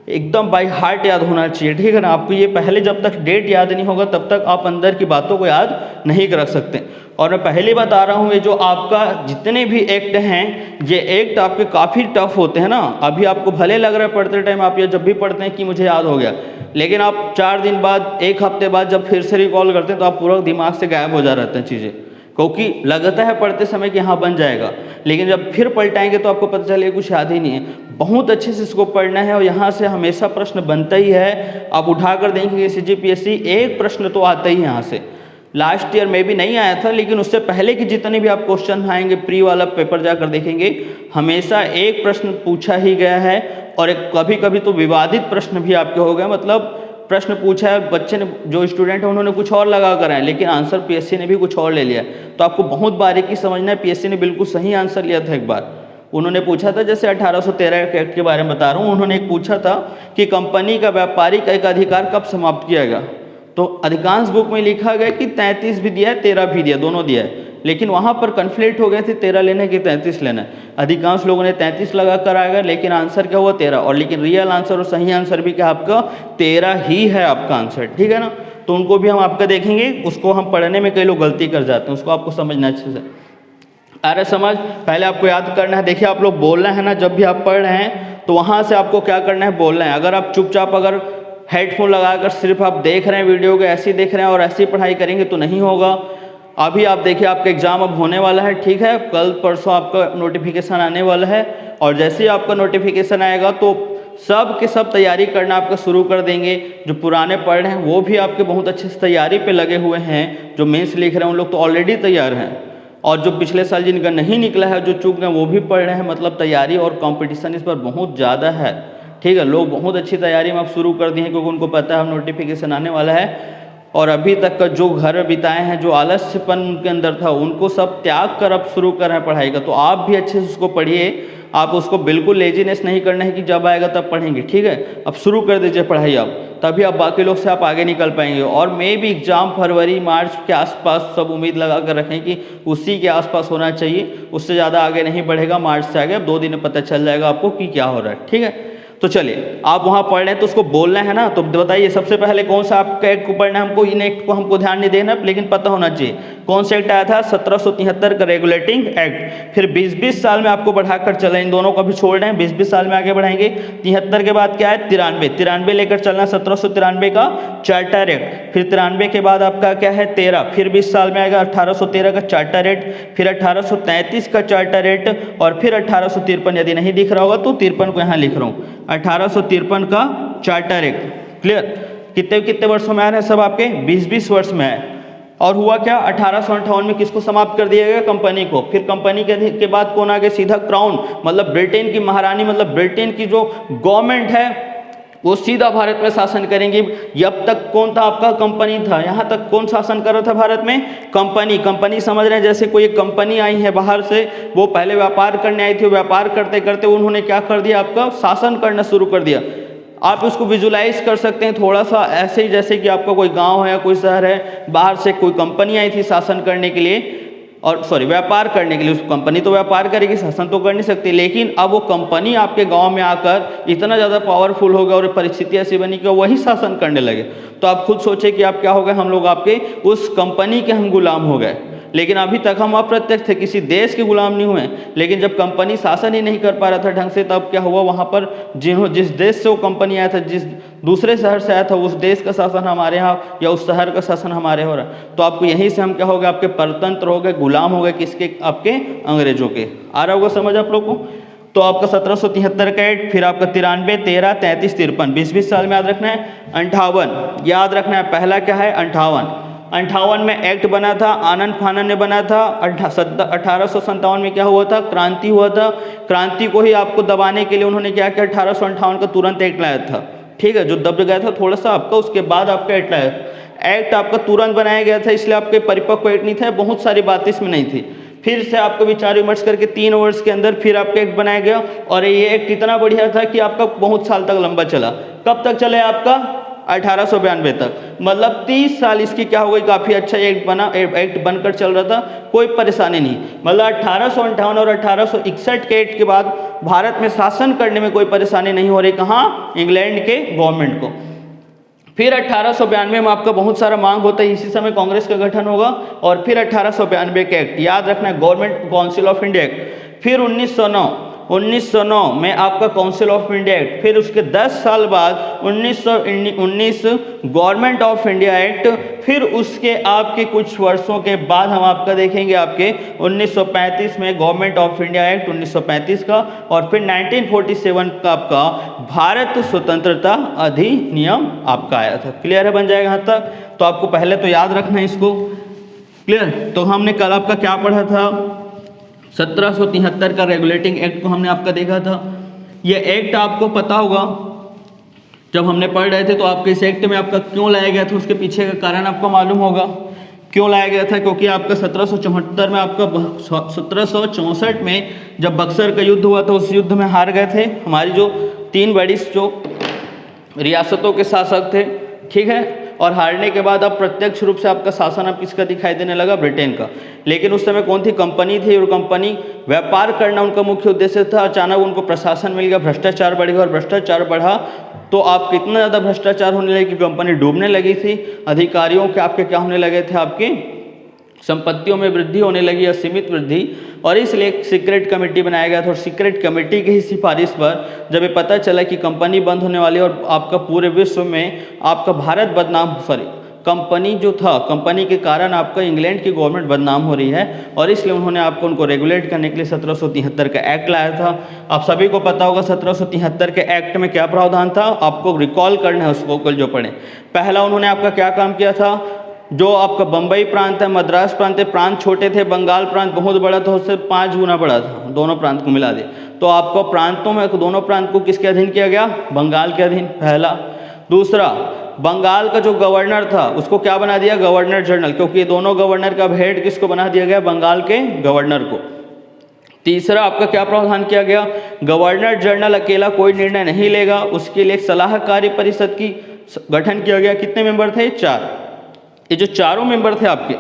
एकदम बाय हार्ट याद होना चाहिए, ठीक है ना। आपको ये पहले जब तक डेट याद नहीं होगा तब तक आप अंदर की बातों को याद नहीं रख सकते। और मैं पहले बता रहा हूँ, ये जो आपका जितने भी एक्ट हैं, ये एक्ट आपके काफ़ी टफ होते हैं ना। अभी आपको भले लग रहा है पढ़ते टाइम आप ये जब भी पढ़ते हैं कि मुझे याद हो गया, लेकिन आप 4 दिन बाद, 1 हफ्ते बाद जब फिर से रिकॉल करते हैं तो आप पूरा दिमाग से गायब हो जा रहते हैं चीज़ें, क्योंकि लगता है पढ़ते समय कि हाँ बन जाएगा, लेकिन जब फिर पलटाएंगे तो आपको पता चलेगा कुछ याद ही नहीं है। बहुत अच्छे से इसको पढ़ना है, और यहाँ से हमेशा प्रश्न बनता ही है। आप उठाकर देखेंगे CGPSC, एक प्रश्न तो आता ही यहाँ से। लास्ट ईयर में भी नहीं आया था, लेकिन उससे पहले के जितने भी आप क्वेश्चन आएंगे, प्री वाला पेपर जाकर देखेंगे, हमेशा एक प्रश्न पूछा ही गया है, और एक कभी कभी तो विवादित प्रश्न भी आपके हो गए, मतलब प्रश्न पूछा है बच्चे ने, जो स्टूडेंट है उन्होंने कुछ और लगा कर आए, लेकिन आंसर पीएससी ने भी कुछ और ले लिया। तो आपको बहुत बारीकी समझना है, पीएससी ने बिल्कुल सही आंसर लिया था। एक बार उन्होंने पूछा था, जैसे 1813 के एक्ट के बारे में बता रहा हूँ, उन्होंने एक पूछा था कि कंपनी का व्यापारिक एक अधिकार कब समाप्त किया गया। तो अधिकांश बुक में लिखा गया कि 33 भी दिया है, 13 भी दिया, दोनों दिया है, लेकिन वहाँ पर कन्फ्लिक्ट हो गए थे 13 लेना है कि 33 लेना है। अधिकांश लोगों ने 33 लगा कर आएगा, लेकिन आंसर क्या हुआ 13, और लेकिन रियल आंसर और सही आंसर भी क्या आपका 13 ही है आपका आंसर, ठीक है ना। तो उनको भी हम आपका देखेंगे, उसको हम पढ़ने में कई लोग गलती कर जाते हैं, उसको आपको समझना अच्छे से। अरे समझ, पहले आपको याद करना है, देखिए आप लोग बोलना है ना, जब भी आप पढ़ रहे हैं तो वहाँ से आपको क्या करना है, बोलना है। अगर आप चुपचाप अगर हेडफोन लगाकर सिर्फ आप देख रहे हैं वीडियो को, ऐसे ही देख रहे हैं और ऐसे ही पढ़ाई करेंगे तो नहीं होगा। अभी आप देखिए आपका एग्ज़ाम अब होने वाला है, ठीक है, कल परसों आपका नोटिफिकेशन आने वाला है, और जैसे ही आपका नोटिफिकेशन आएगा तो सब के सब तैयारी करना आपका शुरू कर देंगे। जो पुराने पढ़ रहे हैं वो भी आपके बहुत अच्छे से तैयारी पे लगे हुए हैं, जो मेंस लिख रहे हैं उन लोग तो ऑलरेडी तैयार हैं, और जो पिछले साल जिनका नहीं निकला है, जो चूक गए, वो भी पढ़ रहे हैं। मतलब तैयारी और कंपटीशन इस पर बहुत ज़्यादा है, ठीक है। लोग बहुत अच्छी तैयारी में आप शुरू कर दिए हैं, क्योंकि उनको पता है अब नोटिफिकेशन आने वाला है। और अभी तक का जो घर बिताए हैं, जो आलस्यपन उनके अंदर था, उनको सब त्याग कर अब शुरू कर रहे हैं पढ़ाई का। तो आप भी अच्छे से उसको पढ़िए, आप उसको बिल्कुल लेजीनेस नहीं करना है कि जब आएगा तब पढ़ेंगे, ठीक है। अब शुरू कर दीजिए पढ़ाई आप, तभी आप बाकी लोग से आप आगे निकल पाएंगे। और मे भी एग्ज़ाम फरवरी मार्च के आसपास सब उम्मीद लगा कर रखें कि उसी के आसपास होना चाहिए, उससे ज़्यादा आगे नहीं बढ़ेगा। मार्च से आगे अब 2 दिन में पता चल जाएगा आपको कि क्या हो रहा है, ठीक है। तो चलिए, आप वहाँ पढ़ रहे हैं तो उसको बोलना है ना, तो बताइए सबसे पहले कौन सा आपका एक्ट को पढ़ना है हमको। इन एक्ट को हमको ध्यान नहीं देना, लेकिन पता होना चाहिए कौन सा एक्ट आया था, 1773 का रेगुलेटिंग एक्ट। फिर 20-20 साल में आपको बढ़ाकर चलें, इन दोनों को भी छोड़ रहे हैं, 20-20 साल में आगे बढ़ाएंगे। 73 के बाद क्या है, 93 लेकर चलना, 1793 का चार्टर एक्ट। फिर 93 के बाद आपका क्या है 13, फिर 20 साल में आएगा 1813 का चार्टर एक्ट, फिर 1833 का चार्टर एक्ट, और फिर 1853, यदि नहीं दिख रहा होगा तो 53 को यहाँ लिख रहा हूँ, 1853 का चार्टर एक्ट। क्लियर, कितने कितने वर्षों में आ रहे हैं सब आपके 20-20 वर्ष में है। और हुआ क्या, 1858 में किसको समाप्त कर दिया गया, कंपनी को। फिर कंपनी के बाद कौन आ गया, सीधा क्राउन, मतलब ब्रिटेन की महारानी, मतलब ब्रिटेन की जो गवर्नमेंट है वो सीधा भारत में शासन करेंगी। अब तक कौन था आपका, कंपनी था। यहाँ तक कौन शासन कर रहा था भारत में, कंपनी। कंपनी समझ रहे हैं, जैसे कोई एक कंपनी आई है बाहर से, वो पहले व्यापार करने आई थी, व्यापार करते करते उन्होंने क्या कर दिया, आपका शासन करना शुरू कर दिया। आप उसको विजुलाइज कर सकते हैं थोड़ा सा ऐसे ही, जैसे कि आपका कोई गांव है या कोई शहर है, बाहर से कोई कंपनी आई थी शासन करने के लिए, और सॉरी व्यापार करने के लिए। उस कंपनी तो व्यापार करेगी, शासन तो कर नहीं सकती, लेकिन अब वो कंपनी आपके गांव में आकर इतना ज़्यादा पावरफुल हो गया और परिस्थिति ऐसी बनी कि वही शासन करने लगे। तो आप खुद सोचे कि आप क्या हो गए, हम लोग आपके उस कंपनी के हम गुलाम हो गए। लेकिन अभी तक हम अप्रत्यक्ष थे, किसी देश के गुलाम नहीं हुए। लेकिन जब कंपनी शासन ही नहीं कर पा रहा था ढंग से, तब क्या हुआ, वहाँ पर जिस देश से वो कंपनी आया था, जिस दूसरे शहर से आया था, उस देश का शासन हमारे यहाँ या उस शहर का शासन हमारे हो रहा है। तो आपको यहीं से हम क्या हो गए, आपके परतंत्र हो गए, गुलाम हो गए, किसके, आपके अंग्रेजों के। आ रहा होगा समझ आप लोग को। तो आपका 1773 का एक्ट, फिर आपका 93, 13, 33, 53, 20-20 साल में याद रखना है। 58 याद रखना है, पहला क्या है 58 में एक्ट बना था, आनंद फानन ने बना था। 1857 में क्या हुआ था, क्रांति हुआ था। क्रांति को ही आपको दबाने के लिए उन्होंने क्या किया, 1858 का तुरंत एक्ट लाया था, ठीक है, जो दब गया था थोड़ा सा आपका, उसके बाद आपका एक्ट लाया। एक्ट आपका तुरंत बनाया गया था, इसलिए आपके परिपक्व एक्ट नहीं था, बहुत सारी बातें इसमें नहीं थी। फिर से आपका विचार विमर्श करके 3 वर्ष के अंदर फिर आपका एक्ट बनाया गया, और ये एक्ट इतना बढ़िया था कि आपका बहुत साल तक लंबा चला। कब तक चले आपका, 1892 तक, मतलब 30 साल इसकी क्या हो गई, काफ़ी अच्छा एक्ट बनकर चल रहा था, कोई परेशानी नहीं। मतलब 1858 और 1861 के एक्ट के बाद भारत में शासन करने में कोई परेशानी नहीं हो रही, कहाँ, इंग्लैंड के गवर्नमेंट को। फिर 1892 में आपका बहुत सारा मांग होता है, इसी समय कांग्रेस का गठन होगा, और फिर 1892 के एक्ट याद रखना है, government council of India act. फिर 1909 में आपका काउंसिल ऑफ इंडिया एक्ट। फिर उसके 10 साल बाद 1919 गवर्नमेंट ऑफ इंडिया एक्ट। फिर उसके आपके कुछ वर्षों के बाद हम आपका देखेंगे आपके 1935 में गवर्नमेंट ऑफ इंडिया एक्ट 1935 का, और फिर 1947 का आपका भारत स्वतंत्रता अधिनियम आपका आया था। क्लियर है, बन जाएगा यहाँ तक। तो आपको पहले तो याद रखना है इसको। क्लियर, तो हमने कल आपका क्या पढ़ा था, 1773 का रेगुलेटिंग एक्ट को हमने आपका देखा था। ये एक्ट आपको पता होगा, जब हमने पढ़ रहे थे तो आपके इस एक्ट में आपका क्यों लाया गया था उसके पीछे का कारण आपको मालूम होगा। क्यों लाया गया था? क्योंकि आपका 1774 में, आपका 1764 में जब बक्सर का युद्ध हुआ था, उस युद्ध में हार गए थे हमारी जो 3 बड़ी जो रियासतों के शासक थे, ठीक है। और हारने के बाद अब प्रत्यक्ष रूप से आपका शासन अब किसका दिखाई देने लगा? ब्रिटेन का। लेकिन उस समय कौन थी? कंपनी थी, और कंपनी व्यापार करना उनका मुख्य उद्देश्य था। अचानक उनको प्रशासन मिल गया, भ्रष्टाचार बढ़ गया, और भ्रष्टाचार बढ़ा तो आप कितना ज़्यादा भ्रष्टाचार होने लगी कि कंपनी डूबने लगी थी। अधिकारियों के आपके क्या होने लगे थे? आपके संपत्तियों में वृद्धि होने लगी, असीमित वृद्धि। और इसलिए एक सीक्रेट कमेटी बनाया गया था, और सीक्रेट कमेटी की ही सिफारिश पर जब ये पता चला कि कंपनी बंद होने वाली है और आपका पूरे विश्व में आपका भारत बदनाम, कंपनी जो था, कंपनी के कारण आपका इंग्लैंड की गवर्नमेंट बदनाम हो रही है, और इसलिए उन्होंने आपको उनको रेगुलेट करने के लिए 1773 का एक्ट लाया था। आप सभी को पता होगा 1773 के एक्ट में क्या प्रावधान था, आपको रिकॉल करना है उसको कल जो पढ़े। पहला उन्होंने आपका क्या काम किया था? जो आपका बम्बई प्रांत है, मद्रास प्रांत है, प्रांत छोटे थे, बंगाल प्रांत बहुत बड़ा था, उससे 5 गुना बड़ा था, दोनों प्रांत को मिला दे तो आपको प्रांतों में दोनों प्रांत को किसके अधीन किया गया? बंगाल के अधीन, पहला। दूसरा, बंगाल का जो गवर्नर था उसको क्या बना दिया? गवर्नर जनरल, क्योंकि ये दोनों गवर्नर का हेड किसको बना दिया गया? बंगाल के गवर्नर को। तीसरा आपका क्या प्रावधान किया गया? गवर्नर जनरल अकेला कोई निर्णय नहीं लेगा, उसके लिए एक सलाहकारी परिषद की गठन किया गया। कितने मेंबर थे? 4। ये जो चारों मेंबर थे आपके,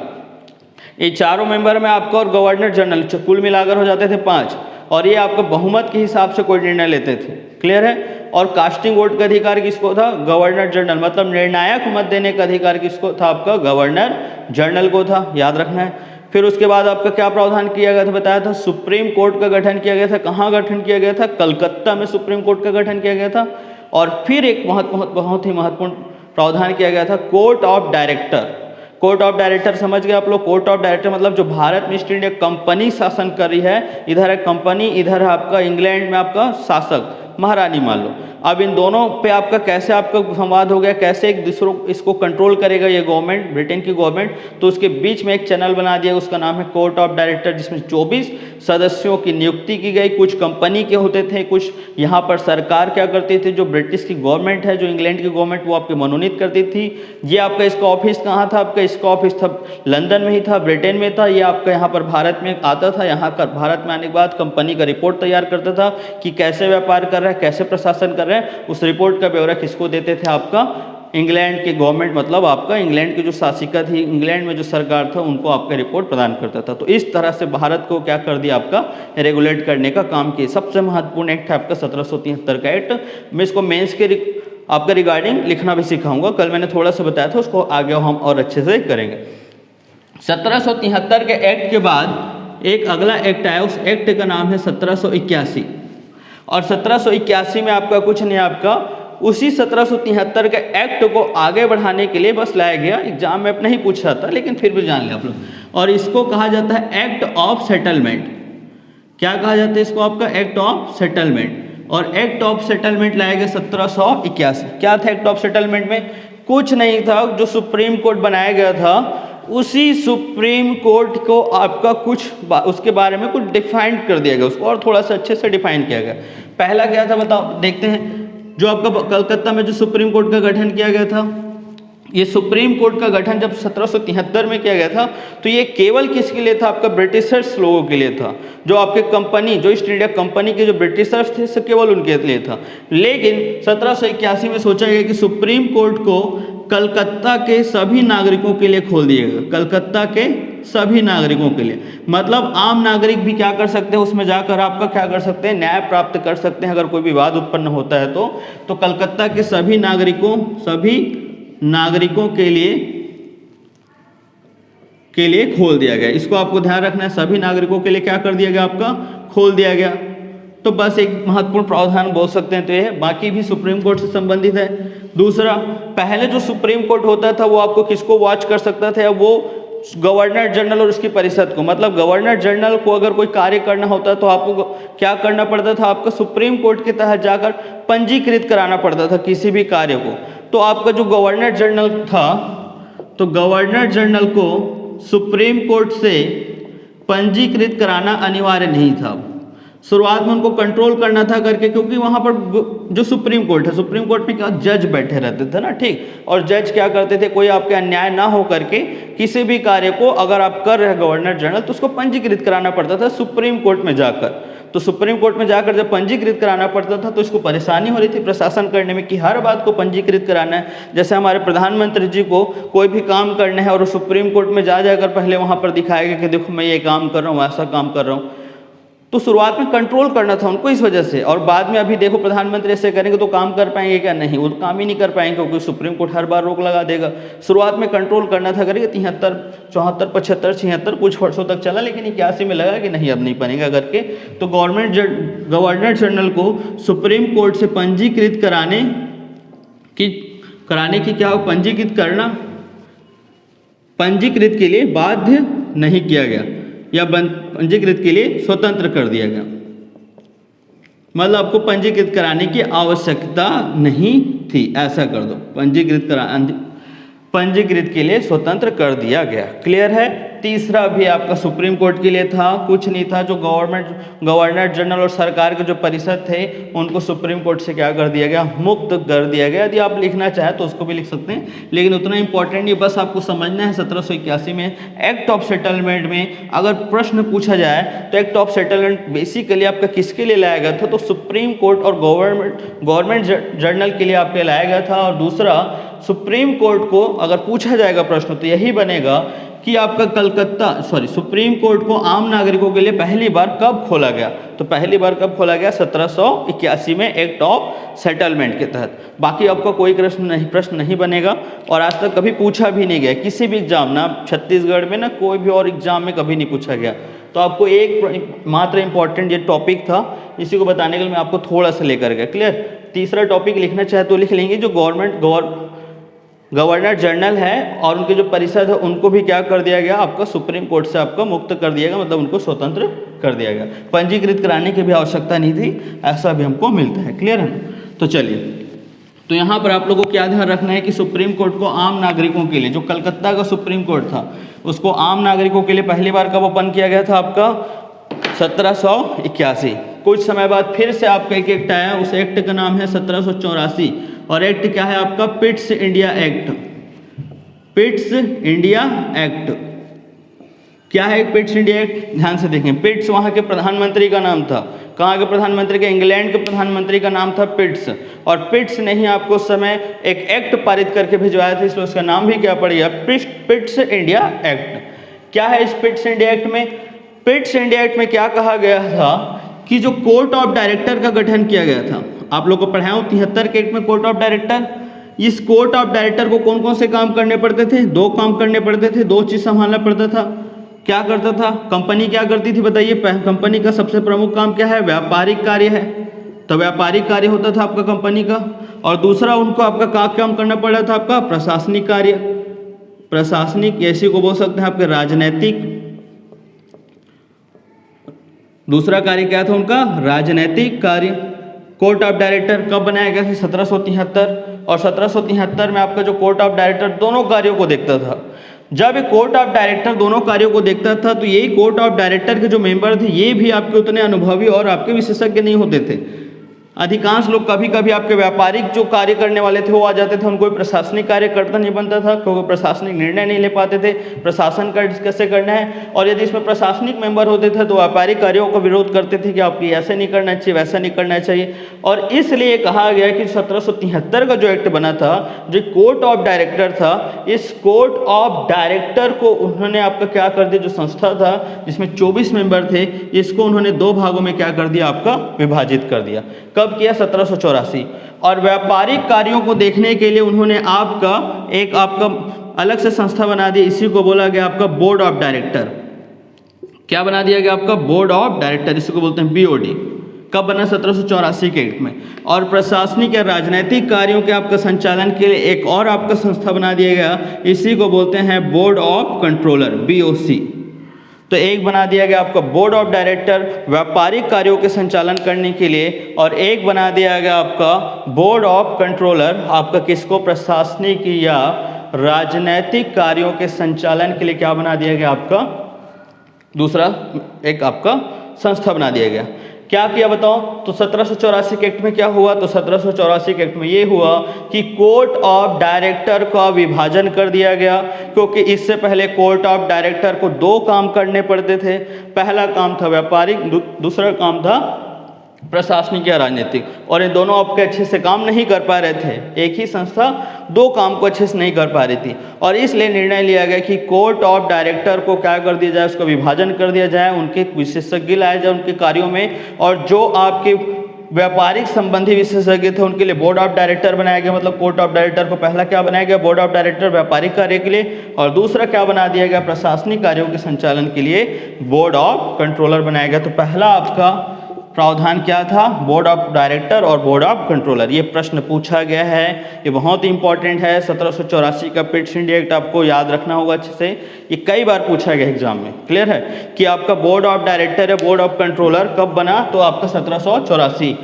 ये चारों मेंबर में आपका और गवर्नर जनरल कुल मिलाकर हो जाते थे 5, और ये आपका बहुमत के हिसाब से कोई निर्णय लेते थे। क्लियर है? और कास्टिंग वोट का अधिकार किसको था? गवर्नर जनरल, मतलब निर्णायक मत देने का अधिकार किसको था? आपका गवर्नर जनरल को था, याद रखना है। फिर उसके बाद आपका क्या प्रावधान किया गया था? बताया था सुप्रीम कोर्ट का गठन किया गया था। कहाँ गठन किया गया था? कलकत्ता में सुप्रीम कोर्ट का गठन किया गया था। और फिर एक बहुत ही महत्वपूर्ण प्रावधान किया गया था, court of director. Court of director समझ गए आप लोग? कोर्ट ऑफ डायरेक्टर मतलब जो भारत में ईस्ट इंडिया कंपनी शासन कर रही है, इधर है कंपनी, इधर है आपका इंग्लैंड में आपका शासक, महारानी मान लो। अब इन दोनों पे आपका कैसे आपका संवाद हो गया, कैसे एक दूसरों इसको कंट्रोल करेगा ये गवर्नमेंट, ब्रिटेन की गवर्नमेंट, तो उसके बीच में एक चैनल बना दिया, उसका नाम है कोर्ट ऑफ डायरेक्टर, जिसमें 24 सदस्यों की नियुक्ति की गई। कुछ कंपनी के होते थे, कुछ यहाँ पर सरकार क्या करती थी, जो ब्रिटिश की गवर्नमेंट है, जो इंग्लैंड की गवर्नमेंट, वो आपके मनोनीत करती थी। ये आपका इसका ऑफिस कहाँ था? आपका इसका ऑफिस था लंदन में ही था, ब्रिटेन में था। ये आपका यहाँ पर भारत में आता था। यहाँ का भारत में आने के बाद कंपनी का रिपोर्ट तैयार करता था कि कैसे व्यापार कर रहा है, कैसे प्रशासन कर रहे हैं। उस रिपोर्ट का ब्यौरा किसको देते थे? आपका इंग्लैंड की गवर्नमेंट, मतलब आपका इंग्लैंड की जो शासिका थी, इंग्लैंड में जो सरकार था, उनको आपका रिपोर्ट प्रदान करता था। तो इस तरह से भारत को क्या कर दिया? आपका रेगुलेट करने का काम किया। सबसे महत्वपूर्ण एक्ट है आपका 1773 का एक्ट। मैं इसको मेंस के आपका रिगार्डिंग लिखना भी सिखाऊंगा, कल मैंने थोड़ा सा बताया था, उसको आगे हम और अच्छे से करेंगे। 1773 के एक्ट के बाद एक अगला एक्ट आया, उस एक्ट का नाम है 1781। और 1781 में आपका कुछ नहीं, आपका उसी 1773 के एक्ट को आगे बढ़ाने के लिए बस लाया गया। एग्जाम में नहीं पूछा था, लेकिन फिर भी जान लिया आप लोग। और इसको कहा जाता है एक्ट ऑफ सेटलमेंट। क्या कहा जाता है इसको? आपका एक्ट ऑफ सेटलमेंट। और एक्ट ऑफ सेटलमेंट लाया गया 1781। क्या था एक्ट ऑफ सेटलमेंट में? कुछ नहीं था, जो सुप्रीम कोर्ट बनाया गया था, उसी सुप्रीम कोर्ट को आपका कुछ उसके बारे में कुछ डिफाइन कर दिया गया, उसको और थोड़ा सा अच्छे से डिफाइन किया गया। पहला क्या था बताओ, देखते हैं। जो आपका कलकत्ता में जो सुप्रीम कोर्ट का गठन किया गया था, ये सुप्रीम कोर्ट का गठन जब 1773 में किया गया था, तो ये केवल किसके लिए था? आपका ब्रिटिशर्स लोगों के लिए था। जो आपके कंपनी, जो ईस्ट इंडिया कंपनी के जो ब्रिटिशर्स थे, केवल उनके लिए था। लेकिन 1781 में सोचा गया कि सुप्रीम कोर्ट को कलकत्ता के सभी नागरिकों के लिए खोल दिएगा। कलकत्ता के सभी नागरिकों के लिए, मतलब आम नागरिक भी क्या कर सकते हैं, उसमें जाकर आपका क्या कर सकते हैं? न्याय प्राप्त कर सकते हैं। अगर कोई विवाद उत्पन्न होता है तो कलकत्ता के सभी नागरिकों के लिए खोल दिया गया। इसको आपको ध्यान रखना है, सभी नागरिकों के लिए क्या कर दिया गया? आपका खोल दिया गया। तो बस एक महत्वपूर्ण प्रावधान बोल सकते हैं तो ये है, बाकी भी सुप्रीम कोर्ट से संबंधित है। दूसरा, पहले जो सुप्रीम कोर्ट होता था वो आपको किसको वॉच कर सकता था? वो गवर्नर जनरल और उसकी परिषद को, मतलब गवर्नर जनरल को अगर कोई कार्य करना होता तो आपको क्या करना पड़ता था? आपका सुप्रीम कोर्ट के तहत जाकर पंजीकृत कराना पड़ता था किसी भी कार्य को। तो आपका जो गवर्नर जनरल था, तो गवर्नर जनरल को सुप्रीम कोर्ट से पंजीकृत कराना अनिवार्य नहीं था। शुरुआत में उनको कंट्रोल करना था करके, क्योंकि वहाँ पर जो सुप्रीम कोर्ट है, सुप्रीम कोर्ट में क्या जज बैठे रहते थे ना, ठीक। और जज क्या करते थे, कोई आपके अन्याय ना हो करके किसी भी कार्य को अगर आप कर रहे हैं गवर्नर जनरल, तो उसको पंजीकृत कराना पड़ता था सुप्रीम कोर्ट में जाकर। तो सुप्रीम कोर्ट में जाकर जब पंजीकृत कराना पड़ता था तो इसको परेशानी हो रही थी प्रशासन करने में कि हर बात को पंजीकृत कराना है। जैसे हमारे प्रधानमंत्री जी को कोई भी काम करना है और सुप्रीम कोर्ट में जाकर पहले वहाँ पर दिखाएगा कि देखो मैं ये काम कर रहा हूँ, ऐसा काम कर रहा हूँ। तो शुरुआत में कंट्रोल करना था उनको इस वजह से, और बाद में अभी देखो प्रधानमंत्री ऐसे करेंगे तो काम कर पाएंगे क्या? नहीं, वो काम ही नहीं कर पाएंगे, क्योंकि सुप्रीम कोर्ट हर बार रोक लगा देगा। शुरुआत में कंट्रोल करना था करके 73, 74, 75, 76 कुछ वर्षों तक चला, लेकिन 81 में लगा कि नहीं अब नहीं बनेगा करके, तो गवर्नर जनरल को सुप्रीम कोर्ट से पंजीकृत कराने की क्या पंजीकृत करना, पंजीकृत के लिए बाध्य नहीं किया गया या पंजीकृत के लिए स्वतंत्र कर दिया गया। मतलब आपको पंजीकृत कराने की आवश्यकता नहीं थी, ऐसा कर दो, पंजीकृत के लिए स्वतंत्र कर दिया गया। क्लियर है। तीसरा भी आपका सुप्रीम कोर्ट के लिए था, कुछ नहीं था, जो गवर्नर जनरल और सरकार के जो परिषद थे उनको सुप्रीम कोर्ट से क्या कर दिया गया, मुक्त कर दिया गया। यदि आप लिखना चाहें तो उसको भी लिख सकते हैं, लेकिन उतना इंपॉर्टेंट नहीं, बस आपको समझना है 1781 में एक्ट ऑफ सेटलमेंट में अगर प्रश्न पूछा जाए तो एक्ट ऑफ सेटलमेंट बेसिकली आपका किसके लिए लाया गया था, तो सुप्रीम कोर्ट और गवर्नमेंट जनरल के लिए आपके लाया गया था। और दूसरा, सुप्रीम कोर्ट को अगर पूछा जाएगा प्रश्न तो यही बनेगा कि आपका सुप्रीम कोर्ट को आम नागरिकों के लिए पहली बार कब खोला गया, तो पहली बार कब खोला गया, 1781 में एक्ट ऑफ सेटलमेंट के तहत। बाकी आपका कोई प्रश्न नहीं बनेगा, और आज तक कभी पूछा भी नहीं गया किसी भी एग्जाम, ना छत्तीसगढ़ में ना कोई भी और एग्जाम में कभी नहीं पूछा गया। तो आपको एक मात्र इंपॉर्टेंट ये टॉपिक था, इसी को बताने के लिए मैं आपको थोड़ा सा लेकर गया। क्लियर। तीसरा टॉपिक लिखना चाहे तो लिख लेंगे, जो गवर्नर जनरल है और उनके जो परिषद है उनको भी क्या कर दिया गया, आपका सुप्रीम कोर्ट से आपका मुक्त कर दिया गया, मतलब उनको स्वतंत्र कर दिया गया। पंजीकृत कराने की भी आवश्यकता नहीं थी, ऐसा भी हमको मिलता है। क्लियर है। तो चलिए, तो यहाँ पर आप लोगों को क्या ध्यान रखना है कि सुप्रीम कोर्ट को आम नागरिकों के लिए, जो कलकत्ता का सुप्रीम कोर्ट था उसको आम नागरिकों के लिए पहली बार कब ओपन किया गया था, आपका 1781। कुछ समय बाद फिर से आपका एक एक्ट आया, उस एक्ट का नाम है 1784, और एक्ट क्या है आपका, Pitt's India act. Pitt's India act क्या है, पिट्स इंडिया एक्ट ध्यान से देखें। पिट्स वहाँ के प्रधानमंत्री का नाम था, कहाँ के प्रधानमंत्री के, इंग्लैंड के प्रधानमंत्री का नाम था पिट्स, और पिट्स ने ही आपको उस समय एक एक्ट पारित करके भिजवाया था, इसलिए उसका नाम भी क्या पड़ गया, पिट्स इंडिया एक्ट। क्या है इस पिट्स इंडिया एक्ट में, पिट्स इंडिया एक्ट में क्या कहा गया था कि जो कोर्ट ऑफ डायरेक्टर का गठन किया गया था, आप लोग को पढ़ाया 73 के एक्ट में कोर्ट ऑफ डायरेक्टर। इस कोर्ट ऑफ डायरेक्टर को कौन कौन से काम करने पड़ते थे, 2 काम करने पड़ते थे, 2 चीज संभालना पड़ता था। क्या करता था, कंपनी क्या करती थी बताइए, कंपनी का सबसे प्रमुख काम क्या है, व्यापारिक कार्य है, तो व्यापारिक कार्य होता था आपका कंपनी का। और दूसरा उनको आपका क्या काम करना पड़ रहा था, आपका प्रशासनिक कार्य, प्रशासनिक ऐसी को बोल सकते हैं आपके राजनैतिक। दूसरा कार्य क्या था उनका, राजनैतिक कार्य। कोर्ट ऑफ डायरेक्टर कब बनाया गया था, 1773, और 1773 में आपका जो कोर्ट ऑफ डायरेक्टर दोनों कार्यों को देखता था। जब कोर्ट ऑफ डायरेक्टर दोनों कार्यों को देखता था तो यही कोर्ट ऑफ डायरेक्टर के जो मेंबर थे ये भी आपके उतने अनुभवी और आपके विशेषज्ञ नहीं होते थे। अधिकांश लोग कभी कभी आपके व्यापारिक जो कार्य करने वाले थे वो आ जाते थे, उनको प्रशासनिक कार्य करता नहीं बनता था, क्योंकि प्रशासनिक निर्णय नहीं ले पाते थे, प्रशासन का कैसे करना है। और यदि इसमें प्रशासनिक मेंबर होते थे तो व्यापारिक कार्यों का विरोध करते थे कि आपकी ऐसे नहीं करना चाहिए, वैसा नहीं करना चाहिए। और इसलिए कहा गया कि 1773 का जो एक्ट बना था, जो कोर्ट ऑफ डायरेक्टर था, इस कोर्ट ऑफ डायरेक्टर को उन्होंने आपका क्या कर दिया, जो संस्था था जिसमें 24 मेंबर थे, इसको उन्होंने 2 भागों में क्या कर दिया, आपका विभाजित कर दिया। कब किया, 1784। और व्यापारिक कार्यों को देखने के लिए उन्होंने एक अलग से संस्था बना दी, इसी को बोला गया आपका बोर्ड ऑफ डायरेक्टर। क्या बना दिया गया आपका, बोर्ड ऑफ डायरेक्टर, इसी को बोलते हैं बीओडी। कब बना, 1784 के एक्ट में। और प्रशासनिक या राजनीतिक कार्यों के आपका संचालन के लिए एक और आपका संस्था बना दिया गया, इसी को बोलते हैं बोर्ड ऑफ कंट्रोलर, बीओसी। तो एक बना दिया गया आपका बोर्ड ऑफ डायरेक्टर व्यापारिक कार्यों के संचालन करने के लिए, और एक बना दिया गया आपका बोर्ड ऑफ कंट्रोलर, आपका किसको, प्रशासनिक या राजनैतिक कार्यों के संचालन के लिए क्या बना दिया गया, आपका दूसरा एक आपका संस्था बना दिया गया। क्या किया बताओ? तो 1784 के एक्ट में क्या हुआ? तो 1784 के एक्ट में ये हुआ कि कोर्ट ऑफ डायरेक्टर का विभाजन कर दिया गया, क्योंकि इससे पहले कोर्ट ऑफ डायरेक्टर को दो काम करने पड़ते थे। पहला काम था व्यापारिक, दूसरा काम था प्रशासनिक या राजनीतिक, और ये दोनों आपके अच्छे से काम नहीं कर पा रहे थे। एक ही संस्था दो काम को अच्छे से नहीं कर पा रही थी, और इसलिए निर्णय लिया गया कि कोर्ट ऑफ डायरेक्टर को क्या कर दिया जाए, उसका विभाजन कर दिया जाए, उनके विशेषज्ञ लाए जाए उनके कार्यों में, और जो आपके व्यापारिक संबंधी विशेषज्ञ थे उनके लिए बोर्ड ऑफ डायरेक्टर बनाया गया। मतलब कोर्ट ऑफ डायरेक्टर को पहला क्या बनाया गया? बोर्ड ऑफ डायरेक्टर व्यापारिक कार्य के लिए, और दूसरा क्या बना दिया गया? प्रशासनिक कार्यों के संचालन के लिए बोर्ड ऑफ कंट्रोलर बनाया गया। तो पहला आपका प्रावधान क्या था? बोर्ड ऑफ डायरेक्टर और बोर्ड ऑफ कंट्रोलर। ये प्रश्न पूछा गया है, ये बहुत ही इंपॉर्टेंट है। 1784 का पिट्स इंडिया एक्ट आपको याद रखना होगा अच्छे से, ये कई बार पूछा गया एग्जाम में। क्लियर है कि आपका बोर्ड ऑफ डायरेक्टर या बोर्ड ऑफ कंट्रोलर कब बना? तो आपका 1784।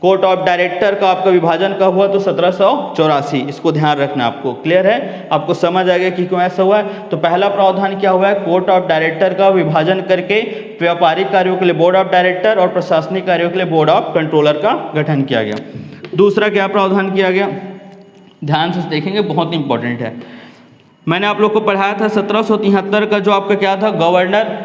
कोर्ट ऑफ डायरेक्टर का आपका विभाजन कब हुआ? तो 1784। इसको ध्यान रखना आपको। क्लियर है? आपको समझ आ गया कि क्यों ऐसा हुआ है। तो पहला प्रावधान क्या हुआ है? कोर्ट ऑफ डायरेक्टर का विभाजन करके व्यापारिक कार्यों के लिए बोर्ड ऑफ डायरेक्टर और प्रशासनिक कार्यों के लिए बोर्ड ऑफ कंट्रोलर का गठन किया गया। दूसरा क्या प्रावधान किया गया? ध्यान से देखेंगे, बहुत इंपॉर्टेंट है। मैंने आप लोग को पढ़ाया था 1773 का जो आपका क्या था? गवर्नर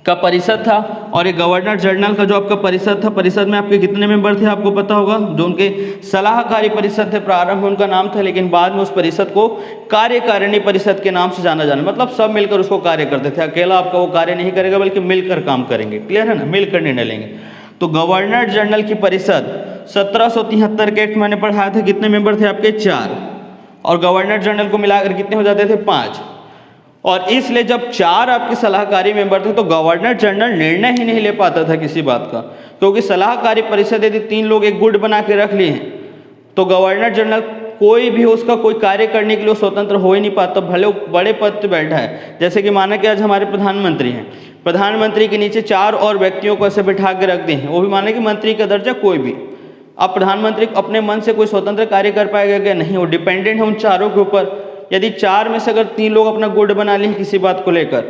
का परिषद था, और ये गवर्नर जनरल का जो आपका परिषद था, परिषद में आपके कितने मेंबर थे आपको पता होगा? जो उनके सलाहकारी परिषद थे, प्रारंभ में उनका नाम था, लेकिन बाद में उस परिषद को कार्यकारिणी परिषद के नाम से जाना, मतलब सब मिलकर उसको कार्य करते थे। अकेला आपका वो कार्य नहीं करेगा, बल्कि मिलकर काम करेंगे। क्लियर है ना? मिलकर निर्णय लेंगे। तो गवर्नर जनरल की परिषद 1773 के एक्ट मैंने पढ़ाया था, कितने मेंबर थे आपके? 4, और गवर्नर जनरल को मिलाकर कितने हो जाते थे? 5। और इसलिए जब 4 आपके सलाहकारी मेंबर थे तो गवर्नर जनरल निर्णय ही नहीं ले पाता था किसी बात का, क्योंकि सलाहकारी परिषद यदि 3 लोग एक गुट बना के रख लिए हैं तो गवर्नर जनरल कोई भी उसका कोई कार्य करने के लिए स्वतंत्र हो ही नहीं पाता, भले बड़े पद पर बैठा है। जैसे कि माना कि आज हमारे प्रधानमंत्री हैं, प्रधानमंत्री के नीचे 4 और व्यक्तियों को ऐसे बिठा के रख दिए हैं, वो भी माने कि मंत्री का दर्जा कोई भी। अब प्रधानमंत्री अपने मन से कोई स्वतंत्र कार्य कर पाएगा क्या? नहीं, वो डिपेंडेंट है उन चारों के ऊपर। यदि 4 में से अगर 3 लोग अपना गुट बना लें किसी बात को लेकर,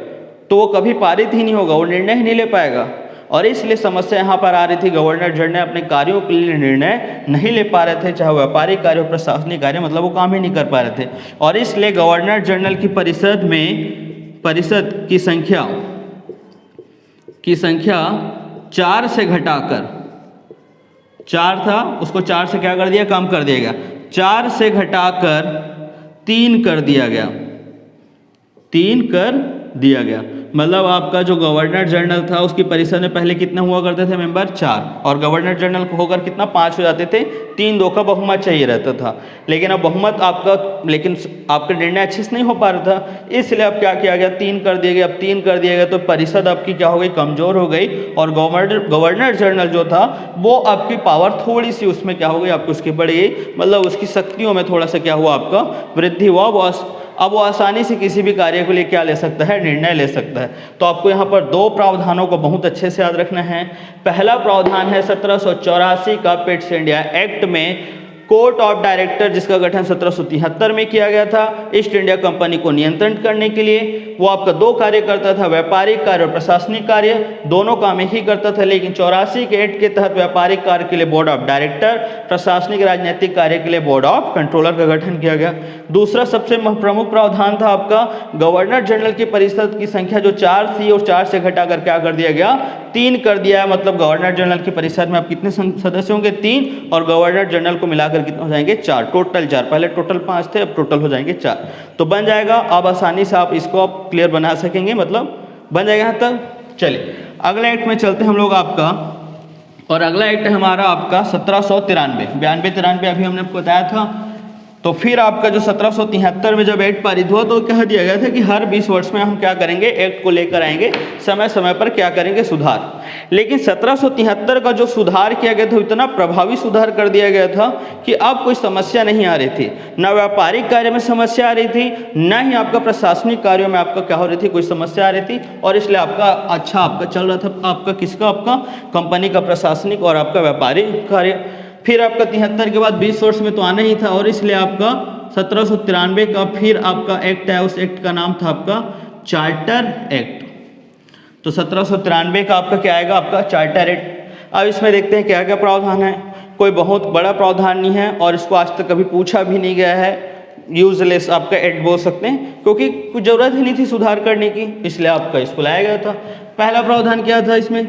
तो वो कभी पारित ही नहीं होगा, वो निर्णय ही नहीं ले पाएगा। और इसलिए समस्या यहाँ पर आ रही थी, गवर्नर जनरल अपने कार्यों के लिए निर्णय नहीं ले पा रहे थे, चाहे व्यापारिक कार्य हो, प्रशासनिक कार्य, मतलब वो काम ही नहीं कर पा रहे थे। और इसलिए गवर्नर जनरल की परिषद में परिषद की संख्या 4 से घटाकर, 4 था उसको 4 से क्या कर दिया? कम कर दिया गया। 4 से घटाकर 3 कर दिया गया, 3 कर दिया गया। मतलब आपका जो गवर्नर जनरल था उसकी परिषद में पहले कितने हुआ करते थे मेंबर? 4, और गवर्नर जनरल को होकर कितना? 5 हो जाते थे। 3-2 का बहुमत चाहिए रहता था, लेकिन अब बहुमत आपका निर्णय अच्छे से नहीं हो पा रहा था, इसलिए अब क्या किया गया? 3 कर दिया गया। अब 3 कर दिया गया तो परिषद आपकी क्या हो गई? कमजोर हो गई, और गवर्नर जनरल जो था वो आपकी पावर थोड़ी सी उसमें क्या हो गई? आपको उसकी बढ़ गई, मतलब उसकी शक्तियों में थोड़ा सा क्या हुआ? आपका वृद्धि हुआ। अब वो आसानी से किसी भी कार्य के लिए क्या ले सकता है? निर्णय ले सकता है। तो आपको यहाँ पर 2 प्रावधानों को बहुत अच्छे से याद रखना है। पहला प्रावधान है 1784 का पिट्स इंडिया एक्ट में कोर्ट ऑफ डायरेक्टर, जिसका गठन 1773 में किया गया था ईस्ट इंडिया कंपनी को नियंत्रण करने के लिए। वो आपका 2 कार्य करता था, व्यापारिक कार्य और प्रशासनिक कार्य, दोनों काम एक ही करता था। लेकिन 84 के एक्ट के तहत व्यापारिक कार्य के लिए बोर्ड ऑफ डायरेक्टर, प्रशासनिक राजनीतिक कार्य के लिए बोर्ड ऑफ कंट्रोलर का गठन किया गया। दूसरा सबसे प्रमुख प्रावधान था आपका गवर्नर जनरल की परिषद की संख्या जो 4 थी और 4 से घटाकर क्या कर दिया गया? 3 कर दिया है। मतलब गवर्नर जनरल की परिषद में आप कितने सदस्य होंगे? 3, और गवर्नर जनरल को मिलाकर कितने हो जाएंगे? 4, टोटल 4। पहले टोटल 5 थे, अब टोटल हो जाएंगे 4। तो बन जाएगा, अब आसानी से आप इसको आप क्लियर बना सकेंगे, मतलब बन जाएगा यहाँ तक। चलिए अगले एक्ट में चलते हैं हम लोग आपका, और अगला एक्ट है हमारा आपका 1793। 92-93 अभी हमने आपको बताया था। तो फिर आपका जो 1773 में जब एक्ट पारित हुआ तो कह दिया गया था कि हर 20 वर्ष में हम क्या करेंगे? एक्ट को लेकर आएंगे, समय समय पर क्या करेंगे? सुधार। लेकिन 1773 का जो सुधार किया गया था इतना प्रभावी सुधार कर दिया गया था कि अब कोई समस्या नहीं आ रही थी, न व्यापारिक कार्य में समस्या आ रही थी, न ही आपका प्रशासनिक कार्यों में आपका क्या हो रही थी? कोई समस्या आ रही थी। और इसलिए आपका अच्छा आपका चल रहा था, आपका किसका? आपका कंपनी का प्रशासनिक और आपका व्यापारिक कार्य। फिर आपका 73 के बाद 20 वर्ष में तो आना ही था, और इसलिए आपका 1793 का फिर आपका एक्ट है, उस एक्ट का नाम था आपका चार्टर एक्ट। तो 1793 का आपका क्या आएगा? आपका चार्टर एक्ट। अब इसमें देखते हैं क्या क्या प्रावधान है। कोई बहुत बड़ा प्रावधान नहीं है और इसको आज तक कभी पूछा भी नहीं गया है, यूजलेस आपका एड बोल सकते हैं, क्योंकि कुछ ज़रूरत ही नहीं थी सुधार करने की, इसलिए आपका इसको लाया गया था। पहला प्रावधान क्या था इसमें?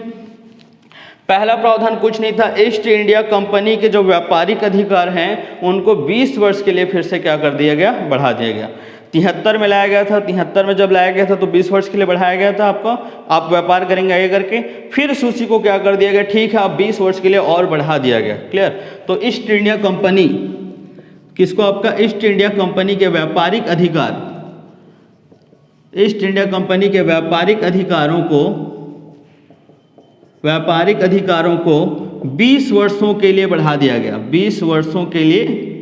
पहला प्रावधान कुछ नहीं था, ईस्ट इंडिया कंपनी के जो व्यापारिक अधिकार हैं उनको 20 वर्ष के लिए फिर से क्या कर दिया गया, बढ़ा दिया गया। 73 में लाया गया था, 73 में जब लाया गया था तो 20 वर्ष के लिए बढ़ाया गया था आपका, आप व्यापार करेंगे आगे करके। फिर सूची को क्या कर दिया गया, ठीक है आप 20 वर्ष के लिए और बढ़ा दिया गया। क्लियर? तो ईस्ट इंडिया कंपनी किसको, आपका ईस्ट इंडिया कंपनी के व्यापारिक अधिकार, ईस्ट इंडिया कंपनी के व्यापारिक अधिकारों को 20 वर्षों के लिए बढ़ा दिया गया, 20 वर्षों के लिए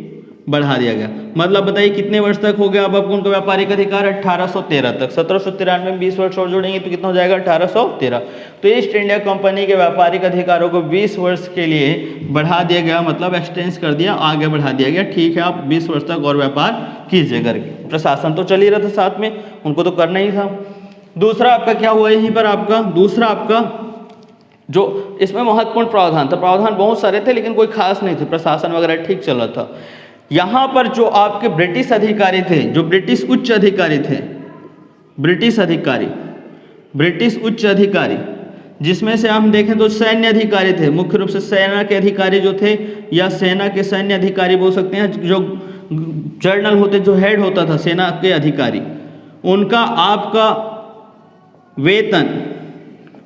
बढ़ा दिया गया। मतलब बताइए कितने वर्ष तक हो गया अब आपको उनका व्यापारिक अधिकार, 1813 तक। 1793 में 20 वर्ष और जोड़ेंगे तो कितना हो जाएगा, 1813। तो ईस्ट इंडिया कंपनी के व्यापारिक अधिकारों को 20 वर्ष के लिए बढ़ा दिया गया, मतलब एक्सटेंस कर दिया, आगे बढ़ा दिया गया। ठीक है आप 20 वर्ष तक और व्यापार कीजिए करके। प्रशासन तो चल ही रहा था साथ में, उनको तो करना ही था। दूसरा आपका क्या हुआ यहीं पर, आपका दूसरा आपका जो इसमें महत्वपूर्ण प्रावधान था, प्रावधान बहुत सारे थे लेकिन कोई खास नहीं थे, प्रशासन वगैरह ठीक चल रहा था। यहाँ पर जो आपके ब्रिटिश अधिकारी थे, जो ब्रिटिश उच्च अधिकारी थे, ब्रिटिश उच्च अधिकारी, जिसमें से हम देखें तो सैन्य अधिकारी थे, मुख्य रूप से सेना के अधिकारी जो थे, या सेना के सैन्य अधिकारी बोल सकते हैं, जो जनरल होते, जो हेड होता था सेना के अधिकारी, उनका आपका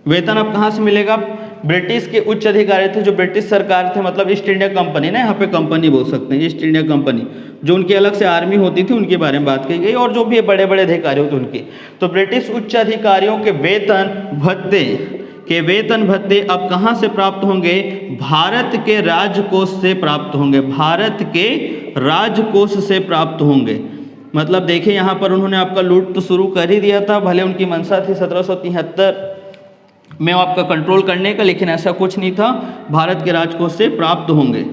वेतन अब कहाँ से मिलेगा, ब्रिटिश के उच्च अधिकारी थे जो ब्रिटिश सरकार थे, मतलब ईस्ट इंडिया कंपनी ना, यहाँ पे कंपनी बोल सकते हैं, ईस्ट इंडिया कंपनी, जो उनकी अलग से आर्मी होती थी उनके बारे में बात की गई, और जो भी बड़े बड़े अधिकारी होते उनके। तो ब्रिटिश उच्च अधिकारियों के वेतन भत्ते अब कहाँ से प्राप्त होंगे, भारत के राजकोष से प्राप्त होंगे, भारत के राजकोष से प्राप्त होंगे। मतलब देखिए यहाँ पर उन्होंने आपका लूट तो शुरू कर ही दिया था, भले उनकी मंशा थी 1773 में आपका कंट्रोल करने का, लेकिन ऐसा कुछ नहीं था, भारत के राजकोष से प्राप्त होंगे।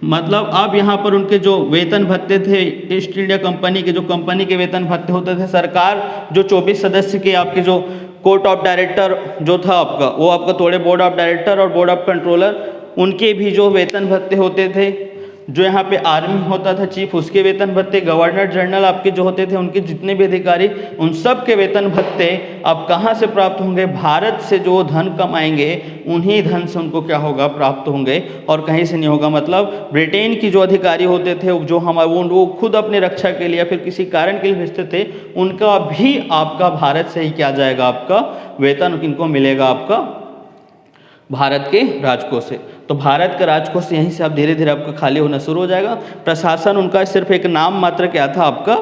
मतलब अब यहाँ पर उनके जो वेतन भत्ते थे ईस्ट इंडिया कंपनी के, जो कंपनी के वेतन भत्ते होते थे, सरकार जो 24 सदस्य के आपके जो कोर्ट ऑफ डायरेक्टर जो था आपका, वो आपका थोड़े बोर्ड ऑफ डायरेक्टर और बोर्ड ऑफ कंट्रोलर, उनके भी जो वेतन भत्ते होते थे, जो यहाँ पे आर्मी होता था चीफ, उसके वेतन भत्ते, गवर्नर जनरल आपके जो होते थे, उनके जितने भी अधिकारी, उन सब के वेतन भत्ते अब कहाँ से प्राप्त होंगे, भारत से जो धन कमाएंगे उन्हीं धन से उनको क्या होगा, प्राप्त होंगे, और कहीं से नहीं होगा। मतलब ब्रिटेन की जो अधिकारी होते थे, जो वो खुद अपने रक्षा के लिए या फिर किसी कारण के लिए भेजते थे, उनका भी आपका भारत से ही क्या जाएगा, आपका वेतन इनको मिलेगा आपका भारत के राजकोष से। तो भारत का राजकोष यहीं से आप धीरे धीरे आपका खाली होना शुरू हो जाएगा। प्रशासन उनका सिर्फ एक नाम मात्र क्या था, आपका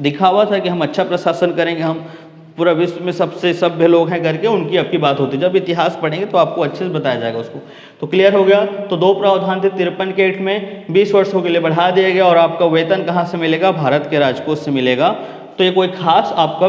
दिखावा था कि हम अच्छा प्रशासन करेंगे, हम पूरा विश्व में सबसे सभ्य लोग हैं करके उनकी आपकी बात होती है। जब इतिहास पढ़ेंगे तो आपको अच्छे से बताया जाएगा उसको। तो क्लियर हो गया। तो दो प्रावधान थे 53 के एक्ट में, 20 वर्षों के लिए बढ़ा दिया गया, और आपका वेतन कहाँ से मिलेगा, भारत के राजकोष से मिलेगा। तो ये कोई खास आपका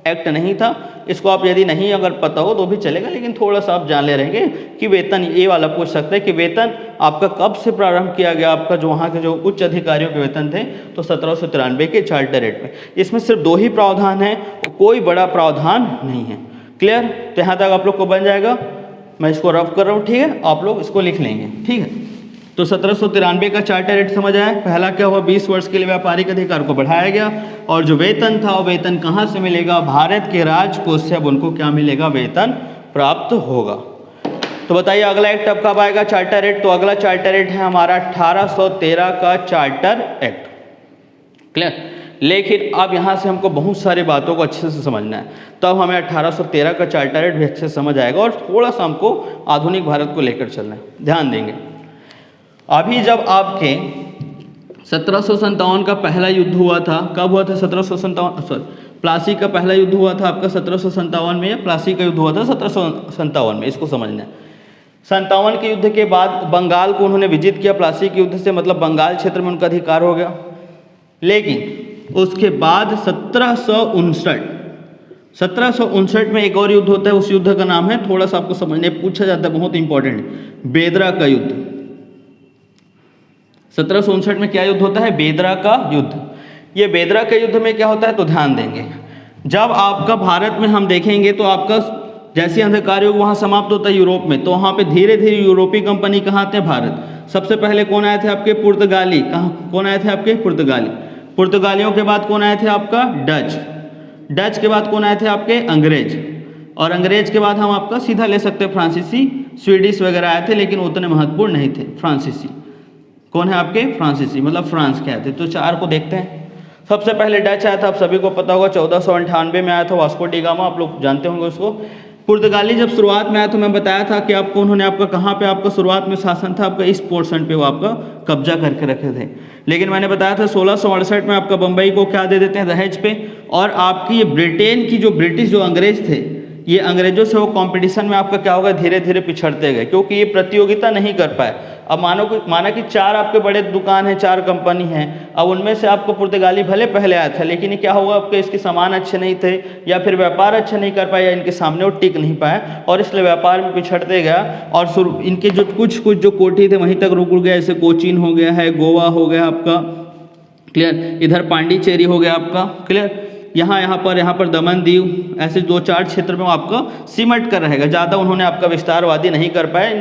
एक्ट नहीं था, इसको आप यदि नहीं अगर पता हो तो भी चलेगा, लेकिन थोड़ा सा आप जान ले रहेंगे कि वेतन, ये वाला पूछ सकते हैं कि वेतन आपका कब से प्रारंभ किया गया, आपका जो वहाँ के जो उच्च अधिकारियों के वेतन थे, तो 1793 के चार्टर एक्ट में। इसमें सिर्फ 2 ही प्रावधान है, कोई बड़ा प्रावधान नहीं है। क्लियर? तो यहाँ तक आप लोग को बन जाएगा। मैं इसको रफ कर रहा हूँ, ठीक है, आप लोग इसको लिख लेंगे, ठीक है। तो 1793 का चार्टर एक्ट समझ आया। पहला क्या हुआ, 20 वर्ष के लिए व्यापारिक अधिकार को बढ़ाया गया, और जो वेतन था वो वेतन कहाँ से मिलेगा, भारत के राजकोष से अब उनको क्या मिलेगा, वेतन प्राप्त होगा। तो बताइए अगला एक्ट अब कब आएगा, चार्टर एक्ट। तो अगला चार्टर एक्ट है हमारा 1813 का चार्टर एक्ट। क्लियर? लेकिन अब यहाँ से हमको बहुत सारी बातों को अच्छे से समझना है, तब हमें 1813 का चार्टर एक्ट भी अच्छे से समझ आएगा, और थोड़ा सा हमको आधुनिक भारत को लेकर चलना है। ध्यान देंगे, अभी जब आपके 1757 का पहला युद्ध हुआ था, कब हुआ था, 1757, प्लासी का पहला युद्ध हुआ था आपका 1757 में, या प्लासी का युद्ध हुआ था 1757 में, इसको समझना है। 57 के युद्ध के बाद बंगाल को उन्होंने विजित किया, प्लासी के युद्ध से मतलब बंगाल क्षेत्र में उनका अधिकार हो गया। लेकिन उसके बाद 1759 में एक और युद्ध होता है, उस युद्ध का नाम है, थोड़ा सा आपको समझने पूछा जाता है, बहुत इंपॉर्टेंट, बेदरा का युद्ध। 1759 में क्या युद्ध होता है, बेदरा का युद्ध। ये बेदरा के युद्ध में क्या होता है, तो ध्यान देंगे, जब आपका भारत में हम देखेंगे तो आपका जैसे अंधकार युग वहाँ समाप्त होता है यूरोप में, तो वहाँ पे धीरे धीरे यूरोपीय कंपनी कहाँ आते हैं, भारत। सबसे पहले कौन आए थे आपके, पुर्तगाली। कहाँ कौन आए थे आपके, पुर्तगाली। पुर्तगालियों के बाद कौन आए थे आपका, डच। डच के बाद कौन आए थे आपके, अंग्रेज। और अंग्रेज के बाद हम आपका सीधा ले सकते हैं फ्रांसीसी, स्वीडिश वगैरह आए थे, लेकिन उतने महत्वपूर्ण नहीं थे। फ्रांसीसी कौन है आपके, फ्रांसीसी मतलब फ्रांस के आए थे। तो चार को देखते हैं। सबसे पहले डच आया था, आप सभी को पता होगा, 1498 में आया था, वास्को डी गामा, आप लोग जानते होंगे उसको। पुर्तगाली जब शुरुआत में आया तो मैं बताया था कि आपको उन्होंने आपका कहाँ पे आपका शुरुआत में शासन था आपका, इस पोर्शन पे वो आपका कब्जा करके रखे थे। लेकिन मैंने बताया था 1668 में आपका बम्बई को क्या दे देते हैं, दहेज पे। और आपकी ये ब्रिटेन की जो ब्रिटिश जो अंग्रेज थे, ये अंग्रेजों से वो कंपटीशन में आपका क्या होगा, धीरे धीरे पिछड़ते गए, क्योंकि ये प्रतियोगिता नहीं कर पाए। अब माना कि चार आपके बड़े दुकान हैं, चार कंपनी हैं, अब उनमें से आपको पुर्तगाली भले पहले आया था, लेकिन ये क्या होगा, आपके इसके सामान अच्छे नहीं थे, या फिर व्यापार अच्छा नहीं कर पाए, या इनके सामने वो टिक नहीं पाए, और इसलिए व्यापार में पिछड़ते गया। और इनके जो कुछ जो कोठी थे वहीं तक रुक गए, जैसे कोचीन हो गया है, गोवा हो गया आपका, क्लियर, इधर पांडिचेरी हो गया आपका, क्लियर, यहाँ पर दमन दीव, ऐसे दो चार क्षेत्र में आपका सिमट कर रहेगा। ज़्यादा उन्होंने आपका विस्तारवादी नहीं कर पाए,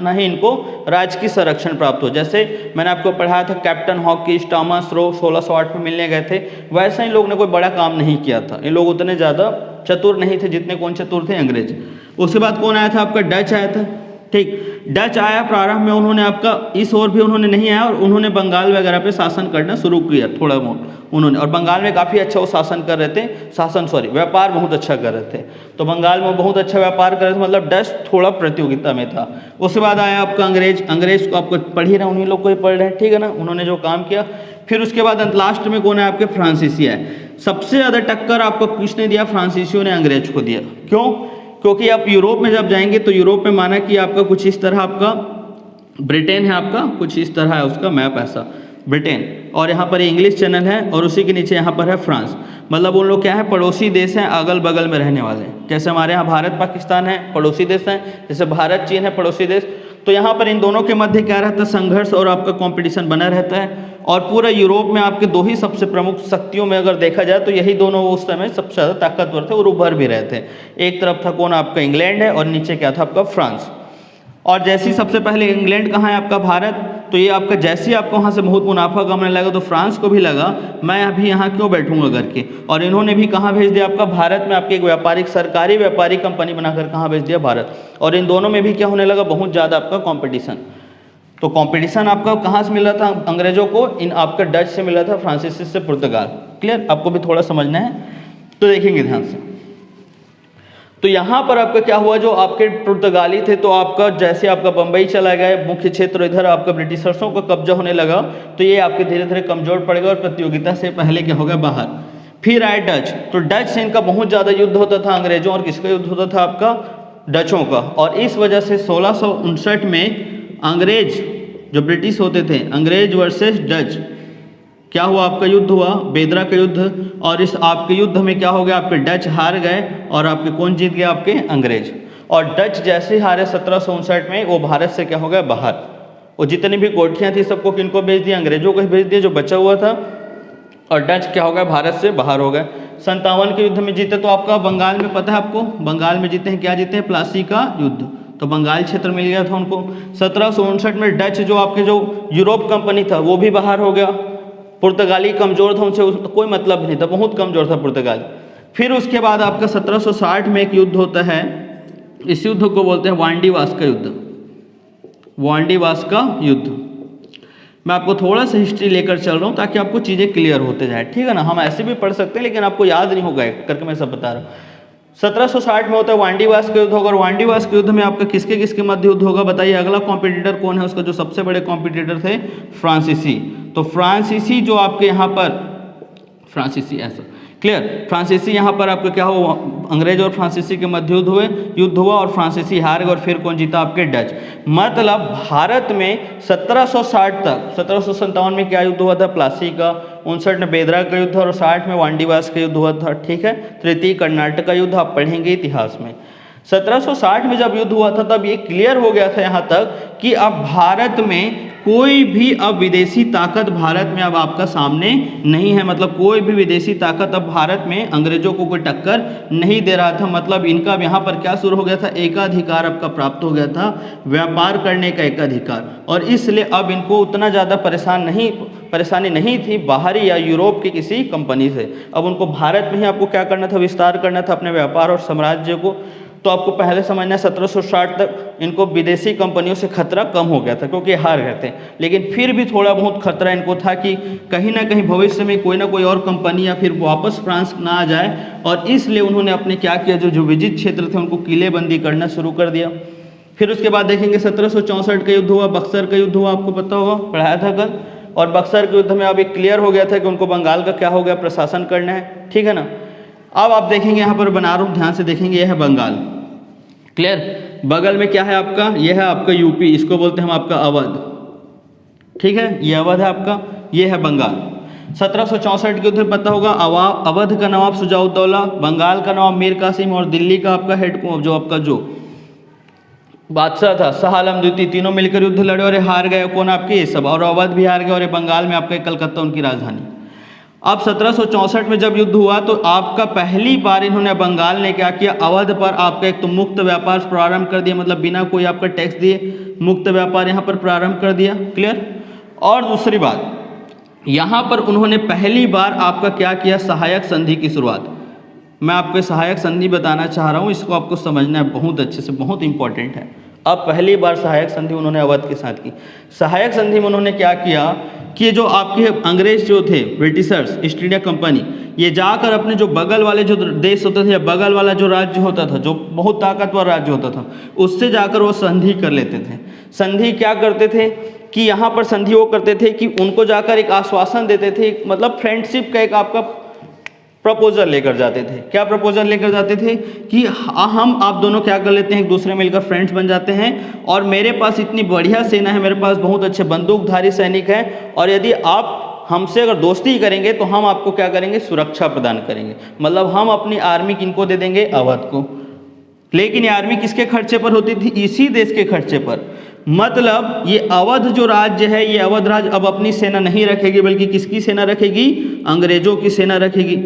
ना ही इनको राजकीय संरक्षण प्राप्त हो। जैसे मैंने आपको पढ़ाया था कैप्टन हॉकिंस, टॉमस रो 1608 में मिलने गए थे, वैसे इन लोग ने कोई बड़ा काम नहीं किया था। इन लोग उतने ज़्यादा चतुर नहीं थे जितने कौन चतुर थे, अंग्रेज। उसके बाद कौन आया था आपका, डच आया था, ठीक। डच आया, प्रारंभ में उन्होंने आपका इस ओर भी उन्होंने नहीं आया, और उन्होंने बंगाल वगैरह पे शासन करना शुरू किया थोड़ा बहुत उन्होंने, और बंगाल में काफ़ी अच्छा वो शासन कर रहे थे, व्यापार बहुत अच्छा कर रहे थे। तो बंगाल में बहुत अच्छा व्यापार कर रहे थे, मतलब डच थोड़ा प्रतियोगिता में था। उसके बाद आया आपका अंग्रेज को आपको पढ़ ही रहे, उन्हीं लोग को ही पढ़ रहे हैं, ठीक है ना, उन्होंने जो काम किया। फिर उसके बाद लास्ट में कौन है आपके, फ्रांसीसी है। सबसे ज़्यादा टक्कर आपको किसने दिया, फ्रांसीसियों ने अंग्रेज को दिया। क्यों, क्योंकि आप यूरोप में जब जाएंगे तो यूरोप में माना कि आपका कुछ इस तरह आपका ब्रिटेन है, आपका कुछ इस तरह है उसका मैप ऐसा, ब्रिटेन, और यहाँ पर इंग्लिश चैनल है, और उसी के नीचे यहाँ पर है फ्रांस। मतलब उन लोग क्या है, पड़ोसी देश हैं, अगल बगल में रहने वाले हैं। जैसे हमारे यहाँ भारत पाकिस्तान है, पड़ोसी देश हैं, जैसे भारत चीन है, पड़ोसी देश। तो यहाँ पर इन दोनों के मध्य क्या रहता है, संघर्ष और आपका कंपटीशन बना रहता है। और पूरा यूरोप में आपके दो ही सबसे प्रमुख शक्तियों में अगर देखा जाए तो यही दोनों उस समय सबसे ज़्यादा ताकतवर थे और उभर भी रहे थे। एक तरफ था कौन, आपका इंग्लैंड है, और नीचे क्या था आपका, फ्रांस। और जैसे ही सबसे पहले इंग्लैंड कहाँ है आपका, भारत, तो ये आपका जैसे ही आपको वहाँ से बहुत मुनाफा कमाने लगा तो फ्रांस को भी लगा मैं अभी यहाँ क्यों बैठूंगा करके, और इन्होंने भी कहाँ भेज दिया आपका, भारत में आपकी एक सरकारी व्यापारिक कंपनी बनाकर कहाँ भेज दिया, भारत। और इन दोनों में भी क्या होने लगा, बहुत ज़्यादा आपका कॉम्पिटिशन। तो कंपटीशन आपका कहाँ से मिला था अंग्रेजों को, इन आपका डच से मिला था, फ्रांसीसी से पुर्तगाल। क्लियर, आपको भी थोड़ा समझना है तो देखेंगे ध्यान से। तो यहाँ पर आपका क्या हुआ, जो आपके पुर्तगाली थे तो आपका जैसे आपका बम्बई चला गया, मुख्य क्षेत्र इधर आपका ब्रिटिशर्सों का कब्जा होने लगा, तो ये आपके धीरे धीरे कमजोर पड़ गए और प्रतियोगिता से पहले क्या हो गया, बाहर। फिर आए डच, तो डच से इनका बहुत ज़्यादा युद्ध होता था अंग्रेजों, और किसका युद्ध होता था आपका, डचों का। और इस वजह से 1659 में अंग्रेज जो ब्रिटिश होते थे, अंग्रेज वर्सेस डच, क्या हुआ आपका युद्ध हुआ, बेदरा का युद्ध। और इस आपके युद्ध में क्या हो गया, आपके डच हार गए और आपके कौन जीत गए, आपके अंग्रेज। और डच जैसे हारे 1759 में, वो भारत से क्या हो गया, बाहर। वो जितनी भी कोठियाँ थी सबको किनको भेज दिया, अंग्रेजों को भेज दिया जो बचा हुआ था, और डच क्या हो गया, भारत से बाहर हो गए। 57 के युद्ध में जीते, तो आपका बंगाल में पता है आपको, बंगाल में जीते हैं, क्या जीते हैं, प्लासी का युद्ध, तो बंगाल क्षेत्र मिल गया था उनको। 1759 में डच जो आपके जो यूरोप कंपनी था वो भी बाहर हो गया। पुर्तगाली कमज़ोर था, उनसे कोई मतलब नहीं था, बहुत कमज़ोर था पुर्तगाल। फिर उसके बाद आपका 1760 में एक युद्ध होता है, इस युद्ध को बोलते हैं वांडीवास का युद्ध, वांडीवास का युद्ध। मैं आपको थोड़ा सा हिस्ट्री लेकर चल रहा हूँ ताकि आपको चीज़ें क्लियर होते जाए, ठीक है ना। हम ऐसे भी पढ़ सकते हैं लेकिन आपको याद नहीं होगा करके मैं सब बता रहा हूँ। 1760 में होता है वांडीवास का युद्ध होगा, और वांडीवास के युद्ध में आपका किसके किसके मध्य युद्ध होगा, बताइए। अगला कॉम्पिटिटर कौन है उसका, जो सबसे बड़े कॉम्पिटिटर थे, फ्रांसीसी। तो फ्रांसीसी जो आपके यहाँ पर, फ्रांसीसी ऐसा क्लियर, फ्रांसीसी यहाँ पर आपका क्या हुआ, अंग्रेज और फ्रांसीसी के मध्य युद्ध हुआ और फ्रांसीसी हार गए, और फिर कौन जीता, आपके डच। मतलब भारत में 1760 तक, 1757 में क्या युद्ध हुआ था, प्लासी का, 59 में बेदरा का युद्ध, और 60 में वांडीवास का युद्ध हुआ था, ठीक है। तृतीय कर्नाटक का युद्ध आप पढ़ेंगे इतिहास में। 1760 में जब युद्ध हुआ था तब ये क्लियर हो गया था यहाँ तक कि अब भारत में कोई भी अब विदेशी ताकत भारत में अब आपका सामने नहीं है, मतलब कोई भी विदेशी ताकत अब भारत में अंग्रेजों को कोई टक्कर नहीं दे रहा था। मतलब इनका अब यहाँ पर क्या शुरू हो गया था, एकाधिकार आपका प्राप्त हो गया था, व्यापार करने का एकाधिकार। और इसलिए अब इनको उतना ज़्यादा परेशानी नहीं थी बाहरी या यूरोप की किसी कंपनी से। अब उनको भारत में ही आपको क्या करना था, विस्तार करना था अपने व्यापार और साम्राज्य को। तो आपको पहले समझना है 1760 तक इनको विदेशी कंपनियों से खतरा कम हो गया था क्योंकि हार गए थे, लेकिन फिर भी थोड़ा बहुत खतरा इनको था कि कहीं ना कहीं भविष्य में कोई ना कोई और कंपनी या फिर वापस फ्रांस ना आ जाए। और इसलिए उन्होंने अपने क्या किया, जो विजित क्षेत्र थे उनको किलेबंदी करना शुरू कर दिया। फिर उसके बाद देखेंगे 1764 का युद्ध हुआ, बक्सर का युद्ध हुआ, आपको पता होगा, पढ़ाया था कल। और बक्सर के युद्ध में अब एक क्लियर हो गया था कि उनको बंगाल का क्या हो गया, प्रशासन करना है, ठीक है ना। अब आप देखेंगे यहाँ पर बना रहा हूँ, ध्यान से देखेंगे, यह है बंगाल, क्लियर। बगल में क्या है आपका, यह है आपका यूपी, इसको बोलते हैं हम आपका अवध, ठीक है, ये अवध है आपका, ये है बंगाल। 1764 के युद्ध में पता होगा अवध का नवाब शुजाउद्दौला, बंगाल का नवाब मीर कासिम और दिल्ली का आपका हेड जो आपका जो बादशाह था शाह आलम द्वितीय, तीनों मिलकर युद्ध लड़े और हार गए। कौन, आपके ये सब, और अवध भी हार गए। और ये बंगाल में आपका कलकत्ता उनकी राजधानी। अब 1764 में जब युद्ध हुआ तो आपका पहली बार इन्होंने बंगाल ने क्या किया, अवध पर आपका एक तो मुक्त व्यापार प्रारंभ कर दिया, मतलब बिना कोई आपका टैक्स दिए मुक्त व्यापार यहाँ पर प्रारंभ कर दिया, क्लियर। और दूसरी बात, यहाँ पर उन्होंने पहली बार आपका क्या किया, सहायक संधि की शुरुआत। मैं आपको सहायक संधि बताना चाह रहा हूँ, इसको आपको समझना है बहुत अच्छे से, बहुत इंपॉर्टेंट है। अब पहली बार सहायक संधि उन्होंने अवध के साथ की। सहायक संधि में उन्होंने क्या किया कि जो आपके अंग्रेज जो थे, ब्रिटिशर्स, ईस्ट इंडिया कंपनी, ये जाकर अपने जो बगल वाले जो देश होते थे या बगल वाला जो राज्य होता था, जो बहुत ताकतवर राज्य होता था, उससे जाकर वो संधि कर लेते थे। संधि क्या करते थे कि यहाँ पर संधि वो करते थे कि उनको जाकर एक आश्वासन देते थे, मतलब फ्रेंडशिप का एक आपका प्रपोजल लेकर जाते थे। क्या प्रपोजल लेकर जाते थे कि हम आप दोनों क्या कर लेते हैं, एक दूसरे मिलकर फ्रेंड्स बन जाते हैं, और मेरे पास इतनी बढ़िया सेना है, मेरे पास बहुत अच्छे बंदूकधारी सैनिक हैं, और यदि आप हमसे अगर दोस्ती करेंगे तो हम आपको क्या करेंगे, सुरक्षा प्रदान करेंगे। मतलब हम अपनी आर्मी किनको दे देंगे, अवध को। लेकिन ये आर्मी किसके खर्चे पर होती थी, इसी देश के खर्चे पर। मतलब ये अवध जो राज्य है, ये अवध राज्य अब अपनी सेना नहीं रखेगी, बल्कि किसकी सेना रखेगी, अंग्रेजों की सेना रखेगी।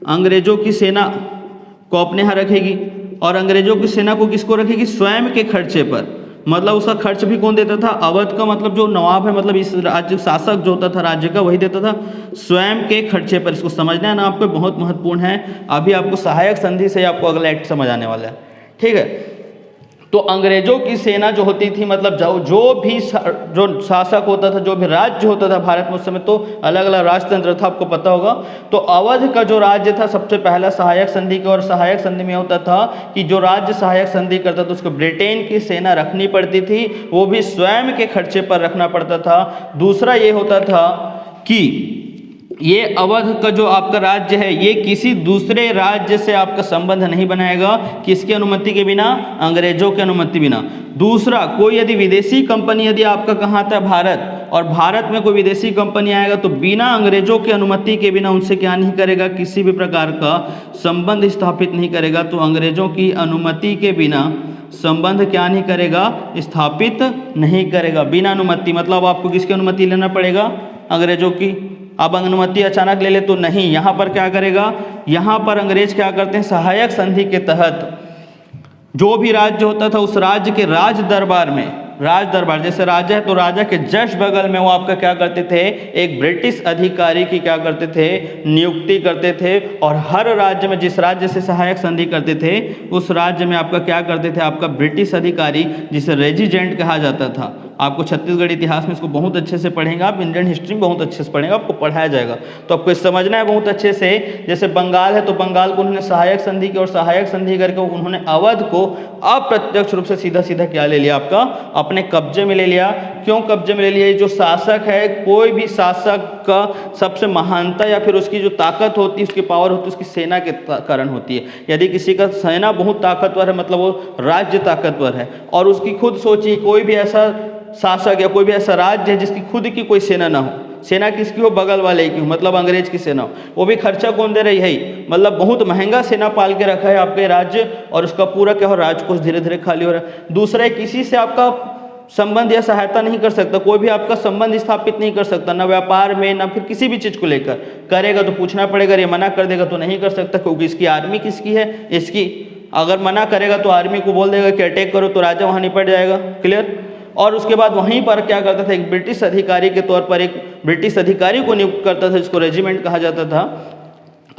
अंग्रेजों की सेना को अपने यहाँ रखेगी, और अंग्रेजों की सेना को किसको रखेगी, स्वयं के खर्चे पर। मतलब उसका खर्च भी कौन देता था, अवध का मतलब जो नवाब है, मतलब इस राज्य शासक जो होता था राज्य का, वही देता था स्वयं के खर्चे पर। इसको समझना है ना आपको, बहुत महत्वपूर्ण है। अभी आपको सहायक संधि से आपको अगला एक्ट समझ आने वाला है, ठीक है। तो अंग्रेजों की सेना जो होती थी, मतलब जो भी जो शासक होता था, जो भी राज्य होता था भारत में उस समय, तो अलग अलग राजतंत्र था, आपको पता होगा। तो अवध का जो राज्य था सबसे पहला सहायक संधि का, और सहायक संधि में होता था कि जो राज्य सहायक संधि करता था उसको ब्रिटेन की सेना रखनी पड़ती थी, वो भी स्वयं के खर्चे पर रखना पड़ता था। दूसरा ये होता था कि ये अवध का जो आपका राज्य है, ये किसी दूसरे राज्य से आपका संबंध नहीं बनाएगा, किसकी अनुमति के बिना, अंग्रेजों की अनुमति बिना। दूसरा, कोई यदि विदेशी कंपनी यदि आपका कहाँ आता है, भारत, और भारत में कोई विदेशी कंपनी आएगा तो बिना अंग्रेजों की अनुमति के बिना उनसे क्या नहीं करेगा, किसी भी प्रकार का संबंध स्थापित नहीं करेगा। तो अंग्रेजों की अनुमति के बिना संबंध क्या नहीं करेगा, स्थापित नहीं करेगा। बिना अनुमति मतलब आपको किसकी अनुमति लेना पड़ेगा, अंग्रेजों की। अब अनुमति अचानक ले ले तो नहीं, यहाँ पर क्या करेगा, यहाँ पर अंग्रेज क्या करते हैं, सहायक संधि के तहत जो भी राज्य होता था उस राज्य के राज दरबार में, राज दरबार जैसे राजा है तो राजा के जस्ट बगल में वो आपका क्या करते थे, एक ब्रिटिश अधिकारी की क्या करते थे, नियुक्ति करते थे। और हर राज्य में जिस राज्य से सहायक संधि करते थे उस राज्य में आपका क्या करते थे, आपका ब्रिटिश अधिकारी, जिसे रेजिडेंट कहा जाता था। आपको छत्तीसगढ़ इतिहास में इसको बहुत अच्छे से पढ़ेंगे, आप इंडियन हिस्ट्री में बहुत अच्छे से पढ़ेंगे, आपको पढ़ाया जाएगा, तो आपको समझना है बहुत अच्छे से। जैसे बंगाल है तो बंगाल को उन्होंने सहायक संधि की, और सहायक संधि करके उन्होंने अवध को अप्रत्यक्ष रूप से सीधा सीधा क्या ले लिया, आपका अपने कब्जे में ले लिया। क्यों कब्जे में ले लिया, जो शासक है, कोई भी शासक का सबसे महानता या फिर उसकी जो ताकत होती है, उसकी पावर होती है, उसकी सेना के कारण होती है। यदि किसी का सेना बहुत ताकतवर है मतलब वो राज्य ताकतवर है, और उसकी खुद सोचिए कोई भी ऐसा शासक या कोई भी ऐसा राज्य है जिसकी खुद की कोई सेना ना हो, सेना किसकी हो, बगल वाले की हो, मतलब अंग्रेज की सेना हो। वो भी खर्चा कौन दे रही है, मतलब बहुत महंगा सेना पाल के रखा है आपके राज्य, और उसका पूरा क्या हो, राजकोष धीरे धीरे खाली हो रहा है। दूसरा, किसी से आपका संबंध या सहायता नहीं कर सकता, कोई भी आपका संबंध स्थापित नहीं कर सकता, ना व्यापार में ना फिर किसी भी चीज़ को लेकर। करेगा तो पूछना पड़ेगा, ये मना कर देगा तो नहीं कर सकता, क्योंकि इसकी आर्मी किसकी है, इसकी। अगर मना करेगा तो आर्मी को बोल देगा कि अटैक करो, तो राजा वहाँ निपट जाएगा। क्लियर। और उसके बाद वहीं पर क्या करता था, एक ब्रिटिश अधिकारी के तौर पर एक ब्रिटिश अधिकारी को नियुक्त करता था, जिसको रेजिमेंट कहा जाता था।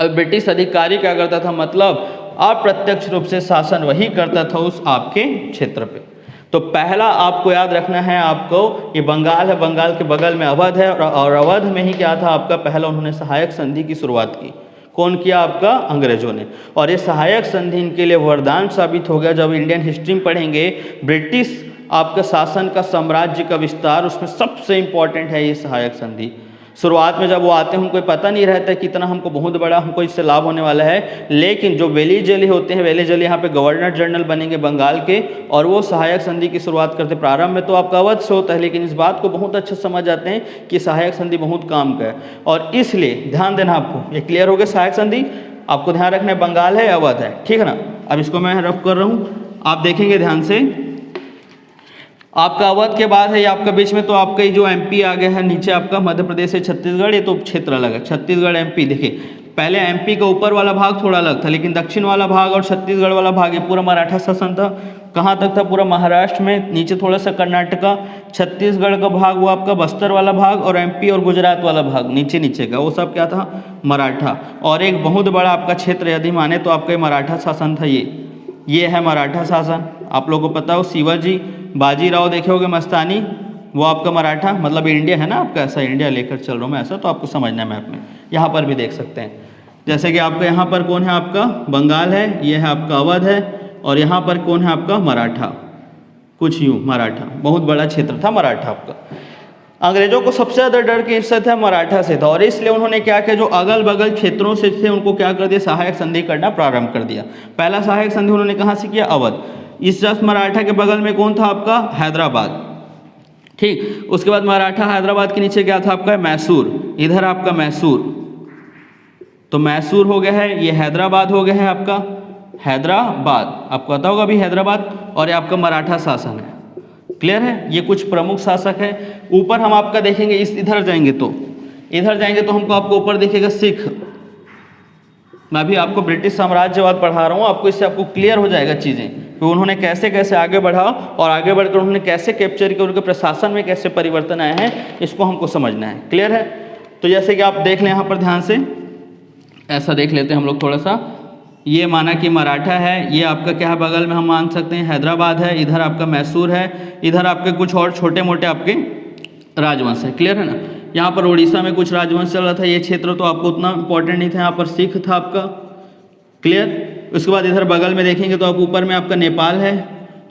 अब ब्रिटिश अधिकारी क्या करता था, मतलब अप्रत्यक्ष रूप से शासन वही करता था उस आपके क्षेत्र पे। तो पहला आपको याद रखना है, आपको ये बंगाल है, बंगाल के बगल में अवध है, और अवध में ही क्या था आपका, पहला उन्होंने सहायक संधि की शुरुआत की। कौन किया, आपका अंग्रेजों ने। और ये सहायक संधि इनके लिए वरदान साबित हो गया। जब इंडियन हिस्ट्री में पढ़ेंगे, ब्रिटिश आपका शासन का साम्राज्य का विस्तार, उसमें सबसे इंपॉर्टेंट है ये सहायक संधि। शुरुआत में जब वो आते हैं उनको पता नहीं रहता कितना हमको बहुत बड़ा हमको इससे लाभ होने वाला है, लेकिन जो वेलीजली होते हैं, वेलीजली यहाँ पे गवर्नर जनरल बनेंगे बंगाल के, और वो सहायक संधि की शुरुआत करते। प्रारंभ में तो आपका अवध से होता है, लेकिन इस बात को बहुत अच्छे समझ जाते हैं कि सहायक संधि बहुत काम का है, और इसलिए ध्यान देना आपको। ये क्लियर हो गया, सहायक संधि आपको ध्यान रखना है, बंगाल है, अवध है, ठीक है ना। अब इसको मैं रफ कर रहा हूँ, आप देखेंगे ध्यान से। आपका अवध के बाद है ये आपका बीच में, तो आपका ये जो एमपी आ गया है, नीचे आपका मध्य प्रदेश से छत्तीसगढ़, ये तो क्षेत्र अलग है, छत्तीसगढ़ एमपी। देखिए पहले एमपी का ऊपर वाला भाग थोड़ा अलग था, लेकिन दक्षिण वाला भाग और छत्तीसगढ़ वाला भाग ये पूरा मराठा शासन था। कहाँ तक था, पूरा महाराष्ट्र में, नीचे थोड़ा सा कर्नाटका, छत्तीसगढ़ का भाग वो आपका बस्तर वाला भाग, और एमपी और गुजरात वाला भाग नीचे नीचे का, वो सब क्या था, मराठा। और एक बहुत बड़ा आपका क्षेत्र यदि माने तो आपका मराठा शासन था। ये है मराठा शासन। आप लोगों को पता हो शिवाजी बाजीराव देखे होगे मस्तानी, वो आपका मराठा, मतलब इंडिया है ना आपका, ऐसा इंडिया लेकर चल रहा हूँ मैं, ऐसा तो आपको समझना है मैप में। यहाँ पर भी देख सकते हैं, जैसे कि आपका यहाँ पर कौन है, आपका बंगाल है, ये है आपका अवध है, और यहाँ पर कौन है आपका मराठा, कुछ यूँ मराठा, बहुत बड़ा क्षेत्र था मराठा आपका। अंग्रेजों को सबसे ज़्यादा डर किससे था, मराठा से था, और इसलिए उन्होंने क्या किया, जो अगल बगल क्षेत्रों से थे उनको क्या कर दिया, सहायक संधि करना प्रारंभ कर दिया। पहला सहायक संधि उन्होंने कहाँ से किया, अवध। इस जस्ट मराठा के बगल में कौन था आपका, हैदराबाद, ठीक। उसके बाद मराठा हैदराबाद के नीचे क्या था आपका, मैसूर, इधर आपका मैसूर, तो मैसूर हो गया है, ये हैदराबाद हो गया है आपका, हैदराबाद आपको पता होगा अभी हैदराबाद, और ये आपका मराठा शासन है। क्लियर है, ये कुछ प्रमुख शासक है। ऊपर हम आपका देखेंगे, इधर जाएंगे तो हमको आपको ऊपर दिखेगा सिख। मैं भी आपको ब्रिटिश साम्राज्यवाद पढ़ा रहा हूँ, आपको इससे आपको क्लियर हो जाएगा चीज़ें कि उन्होंने कैसे कैसे आगे बढ़ा, और आगे बढ़कर उन्होंने कैसे कैप्चर किया, उनके प्रशासन में कैसे परिवर्तन आए हैं, इसको हमको समझना है। क्लियर है। तो जैसे कि आप देख लें यहाँ पर ध्यान से, ऐसा देख लेते हैं हम लोग थोड़ा सा। ये माना कि मराठा है, ये आपका क्या है, बगल में हम मान सकते हैं हैदराबाद है, इधर आपका मैसूर है, इधर आपके कुछ और छोटे मोटे आपके राजवंश है। क्लियर है ना। यहाँ पर उड़ीसा में कुछ राजवंश चल रहा था, ये क्षेत्र तो आपको उतना इंपॉर्टेंट नहीं था, यहाँ पर सिख था आपका। क्लियर। उसके बाद इधर बगल में देखेंगे तो आप ऊपर में आपका नेपाल है,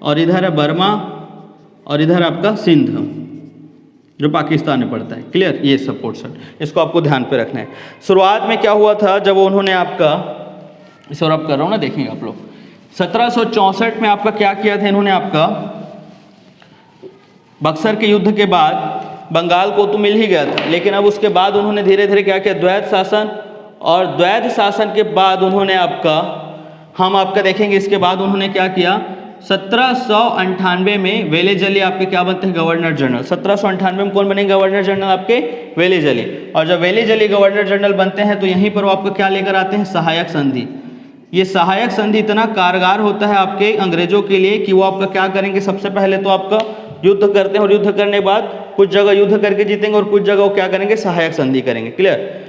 और इधर है बर्मा, और इधर आपका सिंध जो पाकिस्तान में पड़ता है। क्लियर, ये सब पोर्शन इसको आपको ध्यान पे रखना है। शुरुआत में क्या हुआ था, जब उन्होंने आपका, इस और आप कर रहा हूँ ना, देखेंगे आप लोग 1764 में आपका क्या किया था इन्होंने, आपका बक्सर के युद्ध के बाद बंगाल को तो मिल ही गया था, लेकिन अब उसके बाद उन्होंने धीरे धीरे क्या किया, द्वैध शासन, और द्वैध शासन के बाद उन्होंने आपका, हम आपका देखेंगे इसके बाद उन्होंने क्या किया, 1798 में वेलेजली आपके क्या बनते हैं, गवर्नर जनरल। 1798 में कौन बनेंगे गवर्नर जनरल, आपके वेलेजली। और जब वेलेजली गवर्नर जनरल बनते हैं तो यहीं पर वो आपको क्या लेकर आते हैं, सहायक संधि। ये सहायक संधि इतना कारगर होता है आपके अंग्रेजों के लिए कि वो आपका क्या करेंगे, सबसे पहले तो आपका युद्ध करते हैं, और युद्ध करने के बाद कुछ जगह युद्ध करके जीतेंगे, और कुछ जगह वो क्या करेंगे, सहायक संधि करेंगे। क्लियर।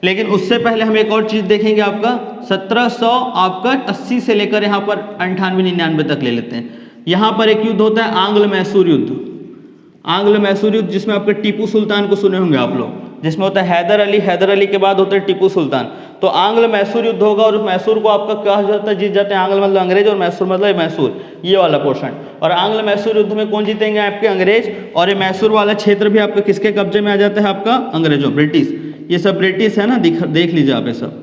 लेकिन उससे पहले हम एक और चीज़ देखेंगे, आपका 1780 से लेकर यहाँ पर 98-99 तक ले लेते हैं। यहाँ पर एक युद्ध होता है आंग्ल मैसूर युद्ध। आंग्ल मैसूर युद्ध जिसमें आपके टीपू सुल्तान को सुने होंगे आप लोग, जिसमें होता है हैदर अली के बाद होता है टीपू सुल्तान। तो आंग्ल मैसूर युद्ध होगा, और मैसूर को आपका कहा जाता है, जीत जाते हैं आंग्ल मतलब अंग्रेज, और मैसूर मतलब मैसूर, ये वाला पोर्शन। और आंग्ल मैसूर युद्ध में कौन जीतेंगे, आपके अंग्रेज। और ये मैसूर वाला क्षेत्र भी आपके किसके कब्जे में आ जाता है, आपका अंग्रेजों, ब्रिटिश। ये सब ब्रिटिश है ना, देख लीजिए आप, ये सब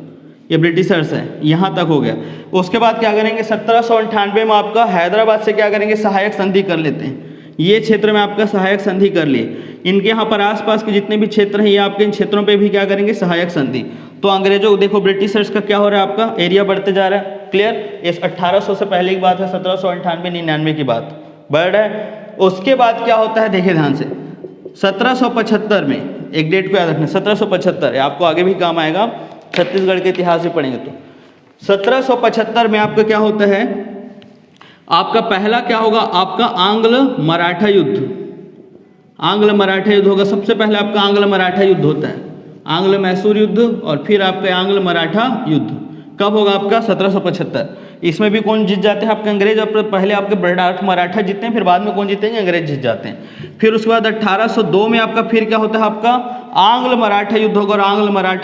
ये ब्रिटिशर्स है, यहाँ तक हो गया। उसके बाद क्या करेंगे, 1798 में आपका हैदराबाद से क्या करेंगे, सहायक संधि कर लेते हैं। ये क्षेत्र में आपका सहायक संधि कर लिए। इनके यहाँ पर आसपास के जितने भी क्षेत्र हैं ये आपके इन क्षेत्रों पे भी क्या करेंगे, सहायक संधि। तो अंग्रेजों देखो ब्रिटिशर्स का क्या हो रहा है, आपका एरिया बढ़ते जा रहा है। क्लियर, इस 1800 से पहले की बात है, 1798-99 की बात बढ़ रहा है। उसके बाद क्या होता है देखिए ध्यान से, 1775 में एक डेट को याद रखना, 1775 आपको आगे भी काम आएगा, छत्तीसगढ़ के इतिहास भी पढ़ेंगे तो 1775 में आपका क्या होता है, आपका पहला क्या होगा, आपका आंग्ल मराठा युद्ध। आंग्ल मराठा युद्ध होगा सबसे पहले, आपका आंग्ल मराठा युद्ध होता है, आंग्ल मैसूर युद्ध और फिर आपका आंग्ल मराठा युद्ध कब होगा आपका 1775। इसमें भी कौन जीत जाते हैं आपके, अंग्रेज। और पहले आपके मराठा जीतते हैं, फिर बाद में कौन जीतेंगे, अंग्रेज जीत जाते हैं। फिर उसके बाद 1802 में आपका फिर क्या होता है, आपका आंग्ल मराठा युद्ध होगा और आंग्ल मराठा